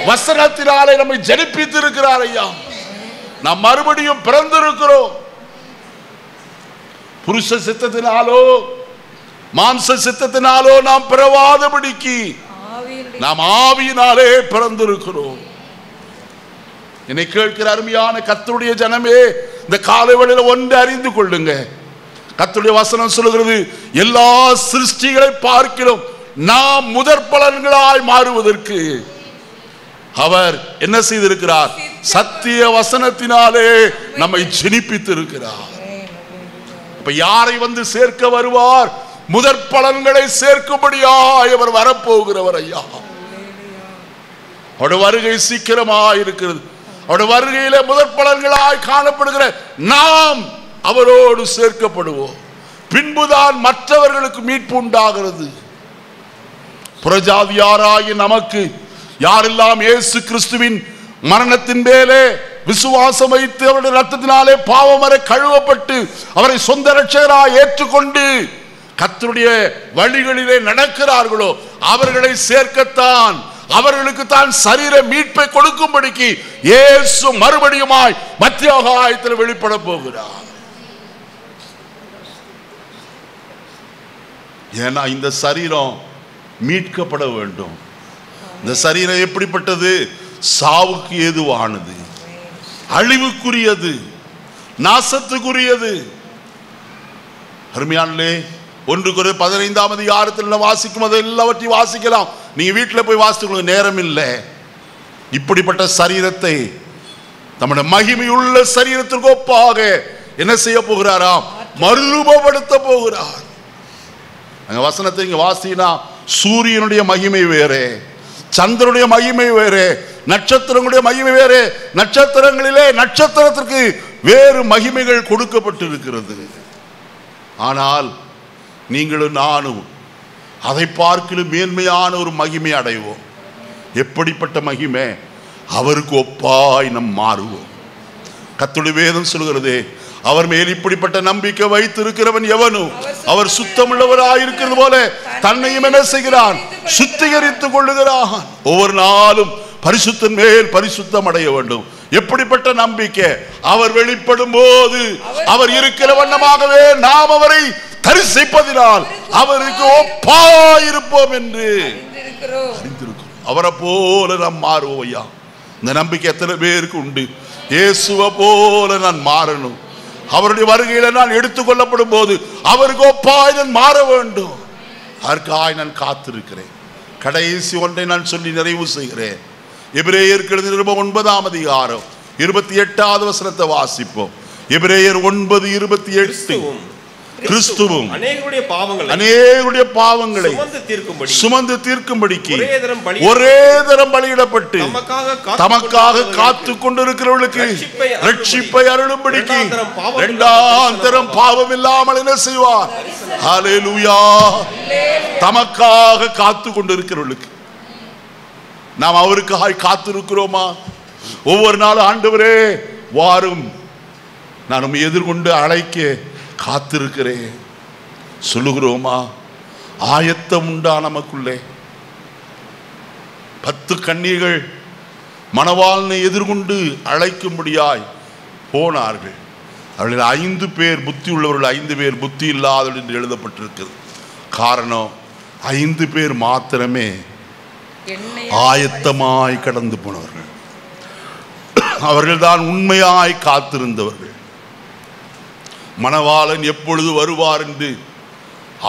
வசனத்தினாலே நம்மை ஜனிப்பித்து இருக்கிறார் ஐயா. நாம் மறுபடியும் பிறந்திருக்கிறோம். புருஷ சித்தத்தினாலோ மாம்ச சித்தத்தினாலோ நாம் பிறவாதபடிக்கு நாம் ஆவியினாலே பிறந்திருக்கிறோம். என்னை கேட்கிற அருமையான கர்த்தருடைய ஜனமே, இந்த காலை வேளையில ஒன்றை அறிந்து கொள்ளுங்க. கர்த்தருடைய வசனம் சொல்லுகிறது, எல்லா சிருஷ்டிகளை பார்க்கிறோம் நாம் முதற் பலன்களாய் மாறுவதற்கு அவர் என்ன செய்திருக்கிறார்? சத்திய வசனத்தினாலே நம்மை ஜெனிப்பித்து இருக்கிறார். அப்ப யாரை வந்து சேர்க்க வருவார்? முதற் பலன்களை சேர்க்கும்படியாய் அவர் வரப்போகிறவர் ஐயா. அவருடைய வருகை சீக்கிரமாய் இருக்கிறது. அவருடைய வருகையிலே முதற் பலன்களாய் காணப்படுகிற நாம் அவரோடு சேர்க்கப்படுவோம். பின்புதான் மற்றவர்களுக்கு மீட்பு உண்டாகிறது. புறஜாதியாராகிய நமக்கு யாரெல்லாம் இயேசு கிறிஸ்துவின் மரணத்தின் மேலே விசுவாசம் வைத்து அவருடைய ரத்தத்தினாலே பாவமறை கழுவப்பட்டு அவரை சொந்த இரட்சகராய் ஏற்றுக்கொண்டு கர்த்தருடைய வழிகளிலே நடக்கிறார்களோ அவர்களை சேர்க்கத்தான், அவர்களுக்கு தான் சரீர மீட்பை கொடுக்கும்படிக்கு இயேசு மறுபடியுமாய் மத்திய ஆகாயத்தில் வெளிப்பட போகிறார். ஏன்னா இந்த சரீரம் மீட்கப்பட வேண்டும். இந்த சரீரம் எப்படிப்பட்டது? சாவுக்கு ஏதுவானது, அழிவுக்குரியது, நாசத்துக்குரியது. அருமையானே, 1 கொரிந்தியர் 15ஆம் அதிகாரத்தில் வாசிக்கும் அதை எல்லாவற்றையும் வாசிக்கலாம். நீங்க வீட்டில் போய் வாசித்துக்கொள்ள நேரம் இல்லை. இப்படிப்பட்ட சரீரத்தை நம்முடைய மகிமையுள்ள சரீரத்திற்கு ஒப்பாக என்ன செய்ய போகிறாராம்? மறுரூபப்படுத்த போகிறார். அங்க வசனத்தை இங்க வாசினா சூரியனுடைய மகிமை வேறே, சந்திரனுடைய மகிமை வேறே, நட்சத்திரங்களுடைய மகிமை வேறே. நட்சத்திரங்களிலே நட்சத்திரத்திற்கு வேறு மகிமைகள் கொடுக்கப்பட்டிருக்கிறது. ஆனால் நீங்களும் நானும் அதை பார்க்கலும் மேன்மையான ஒரு மகிமை அடைவோம். எப்படிப்பட்ட மகிமை? அவருக்கு ஒப்பாய் நம் மாறுவோம். கர்த்தருடைய வேதம் சொல்கிறதே, அவர் மேல் இப்படிப்பட்ட நம்பிக்கை வைத்திருக்கிறவன் எவனும் அவர் சுத்தமுள்ளவராயிருக்கிறது போல தன்னையும் என்ன செய்கிறான்? சுத்திகரித்துக் கொள்ளுகிறான். ஒவ்வொரு நாளும் பரிசுத்தன் மேல் பரிசுத்தம் அடைய வேண்டும். எப்படிப்பட்ட நம்பிக்கை? அவர் வெளிப்படும் போது அவர் இருக்கிற வண்ணமாகவே நாம் அவரை தரிசிப்பதினால் அவருக்கு ஒப்பாயிருப்போம் என்று அறிந்திருக்கிறோம். அவரை போல நாம் மாறுவோம் ஐயா. இந்த நம்பிக்கை எத்தனை பேருக்கு உண்டு? இயேசுவை போல நான் மாறணும். அவருடைய வருகையில நான் எடுத்துக்கொள்ளப்படும் போது அவருக்கு ஒப்பாய் நான் மாற வேண்டும். அதற்காய் நான் காத்திருக்கிறேன். கடைசி ஒன்றை நான் சொல்லி நிறைவு செய்கிறேன். எபிரேயர் 9ஆம் அதிகாரம் 28வது வசனத்தை வாசிப்போம். எபிரேயர் 9:28. கிறிஸ்துவும் அநேகருடைய பாவங்களை சுமந்து தீர்க்கும்படிக்கு ஒரே தரம் பலியிடப்பட்டு தமக்காக காத்து கொண்டிருக்கிறவர்களுக்கு ரட்சிப்பை அருளும்படிக்கு 2ஆம் தரம் பாவம் இல்லாமல் என்ன செய்வார்? ஹல்லேலூயா. தமக்காக காத்து கொண்டிருக்கிறவர்களுக்கு நாம் அவருக்காக காத்திருக்கிறோமா? ஒவ்வொரு நாளும் ஆண்டவரே வாரும், நான் உம்மை எதிர்கொண்டு அழைக்க காத்திருக்கிறேன் சொல்லுகிறோமா? ஆயத்தம் உண்டா நமக்குள்ளே? 10 கன்னிகைகள் மணவாளனை எதிர்கொண்டு அழைக்கும்படியாய் போனார்கள். அவர்கள் 5 பேர் புத்தி உள்ளவர்கள், 5 பேர் புத்தி இல்லாதவர்கள் என்று எழுதப்பட்டிருக்கிறது. காரணம், 5 பேர் மாத்திரமே ஆயத்தமாய் கடந்து போனவர்கள். அவர்கள் தான் உண்மையாய் காத்திருந்தவர்கள். மணவாளன் எப்பொழுது வருவார் என்று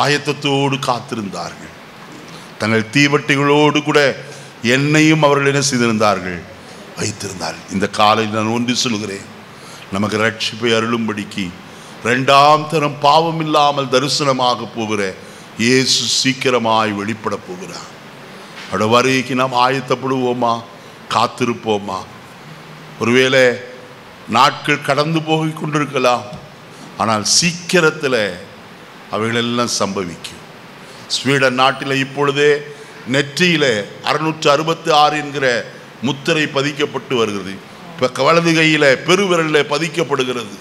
ஆயத்தத்தோடு காத்திருந்தார்கள். தங்கள் தீவட்டிகளோடு கூட எண்ணெயும் அவர்கள் என்ன செய்திருந்தார்கள்? வைத்திருந்தார்கள். இந்த காலையில் நான் ஒன்று சொல்கிறேன், நமக்கு ரட்சிப்பை அருளும்படிக்கு 2ஆம் தரம் பாவம் இல்லாமல் தரிசனமாக போகிற இயேசு சீக்கிரமாய் வெளிப்பட போகிறார். அவருடைய வருகைக்கு நாம் ஆயத்தப்படுவோமா? காத்திருப்போமா? ஒருவேளை நாட்கள் கடந்து போய் கொண்டிருக்கலாம், ஆனால் சீக்கிரத்தில் அவைகளெல்லாம் சம்பவிக்கும். ஸ்வீடன் நாட்டில் இப்பொழுதே நெற்றியில் 666 என்கிற முத்திரை பதிக்கப்பட்டு வருகிறது. இப்போ வலது கையில் பெருவிரலில் பதிக்கப்படுகிறது.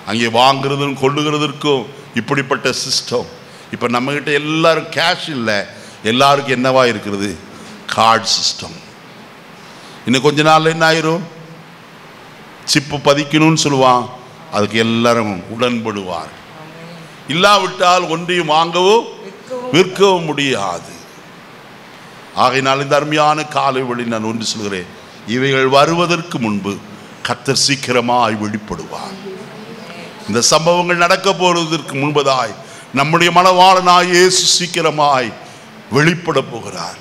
அங்கே வாங்குறதும் கொள்ளுகிறதற்கும் இப்படிப்பட்ட சிஸ்டம். இப்போ நம்மகிட்ட எல்லாரும் கேஷ் இல்லை, எல்லாருக்கும் என்னவா இருக்கிறது? Card system. இன்னும் கொஞ்ச நாள் என்ன ஆயிரும்? சிப்பு பதிக்கணும்னு சொல்லுவான், அதுக்கு எல்லாரும் உடன்படுவார். இல்லாவிட்டால் ஒன்றையும் வாங்கவும் விற்கவும் முடியாது. ஆகையினால் இந்த அருமையான காலை வழி நான் ஒன்று சொல்கிறேன், இவைகள் வருவதற்கு முன்பு கர்த்தர் சீக்கிரமாய் வெளிப்படுவார். இந்த சம்பவங்கள் நடக்க போவதற்கு முன்பதாய் நம்முடைய மணவாளனாய் இயேசு சீக்கிரமாய் வெளிப்பட போகிறார்.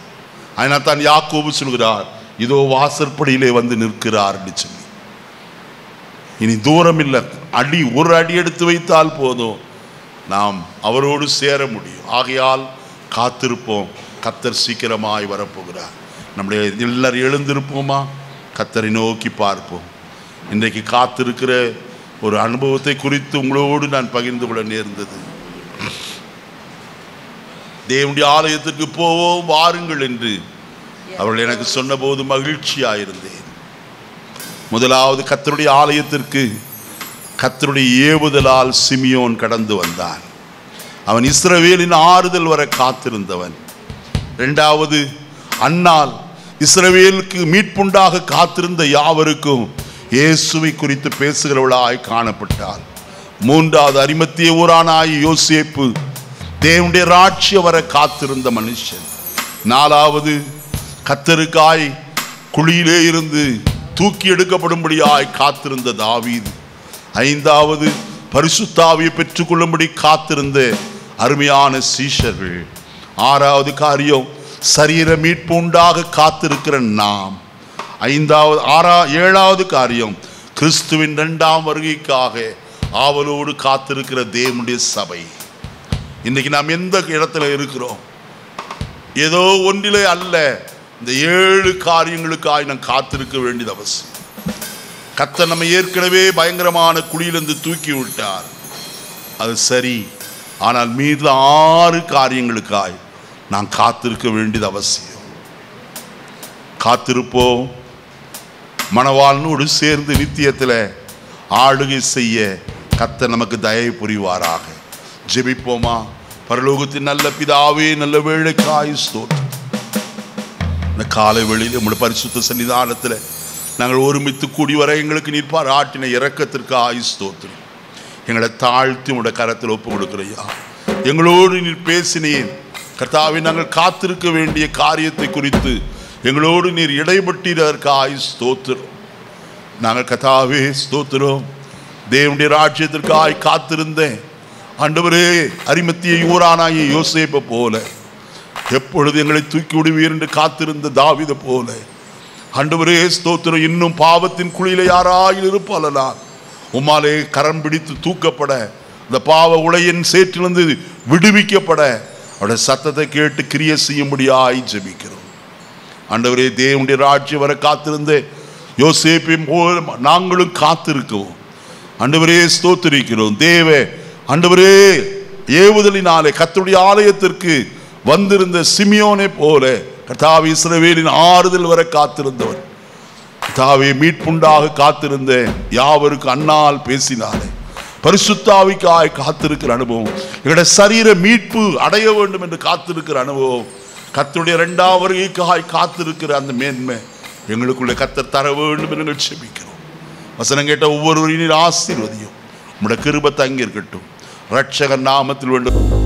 அதனால் தான் யாக்கோபு சொல்கிறார், இதோ வாசற்படியிலே வந்து நிற்கிறார் என்று சொல்லி. இனி தூரம் இல்லை, ஒரு அடி எடுத்து வைத்தால் போதும், நாம் அவரோடு சேர முடியும். ஆகையால் காத்திருப்போம். கர்த்தர் சீக்கிரமாய் வரப்போகிறார். நம்முடைய எல்லாரும் எழுந்திருப்போமா? கர்த்தரை நோக்கி பார்ப்போம். இன்றைக்கு காத்திருக்கிற ஒரு அனுபவத்தை குறித்து உங்களோடு நான் பகிர்ந்து கொள்ள நேர்ந்தது. தேவனுடைய ஆலயத்திற்கு போவோம் வாருங்கள் என்று அவர்கள் எனக்கு சொன்னபோது மகிழ்ச்சியாயிருந்தேன். முதலாவது கர்த்தருடைய ஆலயத்திற்கு கர்த்தருடைய ஏவுதலால் சிமியோன் கடந்து வந்தான். அவன் இஸ்ரவேலின் ஆறுதல் வர காத்திருந்தவன். இரண்டாவது, அன்னாள் இஸ்ரவேலுக்கு மீட்புண்டாக காத்திருந்த யாவருக்கும் இயேசுவை குறித்து பேசுகிறவளாய் காணப்பட்டாள். மூன்றாவது, அரிமத்திய ஊரானாய் யோசேப்பு தேவனுடைய ராட்சிய வர காத்திருந்த மனுஷன். நாலாவது, கர்த்தருக்காய் குழியிலே இருந்து தூக்கி எடுக்கப்படும்படியாய் காத்திருந்த தாவீது. ஐந்தாவது, பரிசுத்த ஆவியை பெற்றுக்கொள்ளும்படி காத்திருந்த அருமையான சீஷர்கள். ஆறாவது காரியம், சரீர மீட்பு உண்டாக காத்திருக்கிற நாம். ஏழாவது காரியம், கிறிஸ்துவின் இரண்டாம் வருகைக்காக ஆவலோடு காத்திருக்கிற தேவனுடைய சபை. இன்னைக்கு நாம் எந்த இடத்துல இருக்கிறோம்? ஏதோ ஒன்றிலே அல்ல, இந்த 7 காரியங்களுக்காக நாம் காத்திருக்க வேண்டியது அவசியம். கர்த்தர் நம்ம ஏற்கனவே பயங்கரமான குழியிலிருந்து தூக்கி விட்டார், அது சரி. ஆனால் மீது 6 காரியங்களுக்காய் நாம் காத்திருக்க வேண்டியது அவசியம். காத்திருப்போம். மணவாளனோடு சேர்ந்து நித்தியத்தில் ஆளுகை செய்ய கர்த்தர் நமக்கு தயவு புரிவாராக. ஜெபிப்போமா? பரலோகத்தின் நல்ல பிதாவே, நல்ல வேளைக்காய் ஸ்தோத்திரம். இந்த காலை வேளையில் நம்முடைய பரிசுத்த சன்னிதானத்தில் நாங்கள் ஒருமித்து கூடி வர எங்களுக்கு நீர் பாராட்டின இரக்கத்திற்கு ஸ்தோத்திரம். எங்களை தாழ்த்தி உங்களுடைய கரத்தில் ஒப்பு கொடுக்கிறையா. எங்களோடு நீர் பேசினேன் கர்த்தாவே. நாங்கள் காத்திருக்க வேண்டிய காரியத்தை குறித்து எங்களோடு நீர் இடைப்பட்டதற்காக ஸ்தோத்திரம். நாங்கள் கர்த்தாவே ஸ்தோத்திரம். தேவனுடைய ராஜ்யத்திற்காக காத்திருந்தேன் ஆண்டவரே. அரிமத்திய ஊரானாகிய யோசேப்பை போல எப்பொழுது எங்களை தூக்கி விடுவீர் என்று காத்திருந்த தாவீதை போல ஆண்டவரே ஸ்தோத்திரம். இன்னும் பாவத்தின் குழியில யாராயில் இருப்பாளா உம்மாலே கரம் பிடித்து தூக்கப்பட, இந்த பாவ உளையின் சேற்றிலிருந்து விடுவிக்கப்பட அவருடைய சத்தத்தை கேட்டு கிரியை செய்யும்படியாய் ஜெபிக்கிறோம். ஆண்டவரே, தேவனுடைய ராஜ்யம் வர காத்திருந்த யோசேப்பையும் போல நாங்களும் காத்திருக்கிறோம். ஆண்டவரே ஸ்தோத்திரிக்கிறோம். ஆண்டவரே, ஏவுதலினாலே கர்த்தருடைய ஆலயத்திற்கு வந்திருந்த சிமியோனை போல கர்த்தாவே இஸ்ரவேலின் ஆறுதல் வர காத்திருந்தவர். கர்த்தாவே, மீட்புண்டாக காத்திருந்த யாவருக்கு அன்னால் பேசினாலே பரிசுத்த ஆவிக்காய் காத்திருக்கிற அனுபவம், எங்களுடைய சரீர மீட்பு அடைய வேண்டும் என்று காத்திருக்கிற அனுபவம், கர்த்தருடைய 2ஆம் வருகைக்காய் காத்திருக்கிற அந்த மேன்மை எங்களுக்குள்ளே கர்த்தர் தர வேண்டும் என்று ஜெபிக்கிறோம். வசனம் கேட்ட ஒவ்வொருவரையும் ஆசீர்வதியும். உம்முடைய கிருபை தங்கி இருக்கட்டும். ரட்சகர் நாமத்தில் வேண்டும்.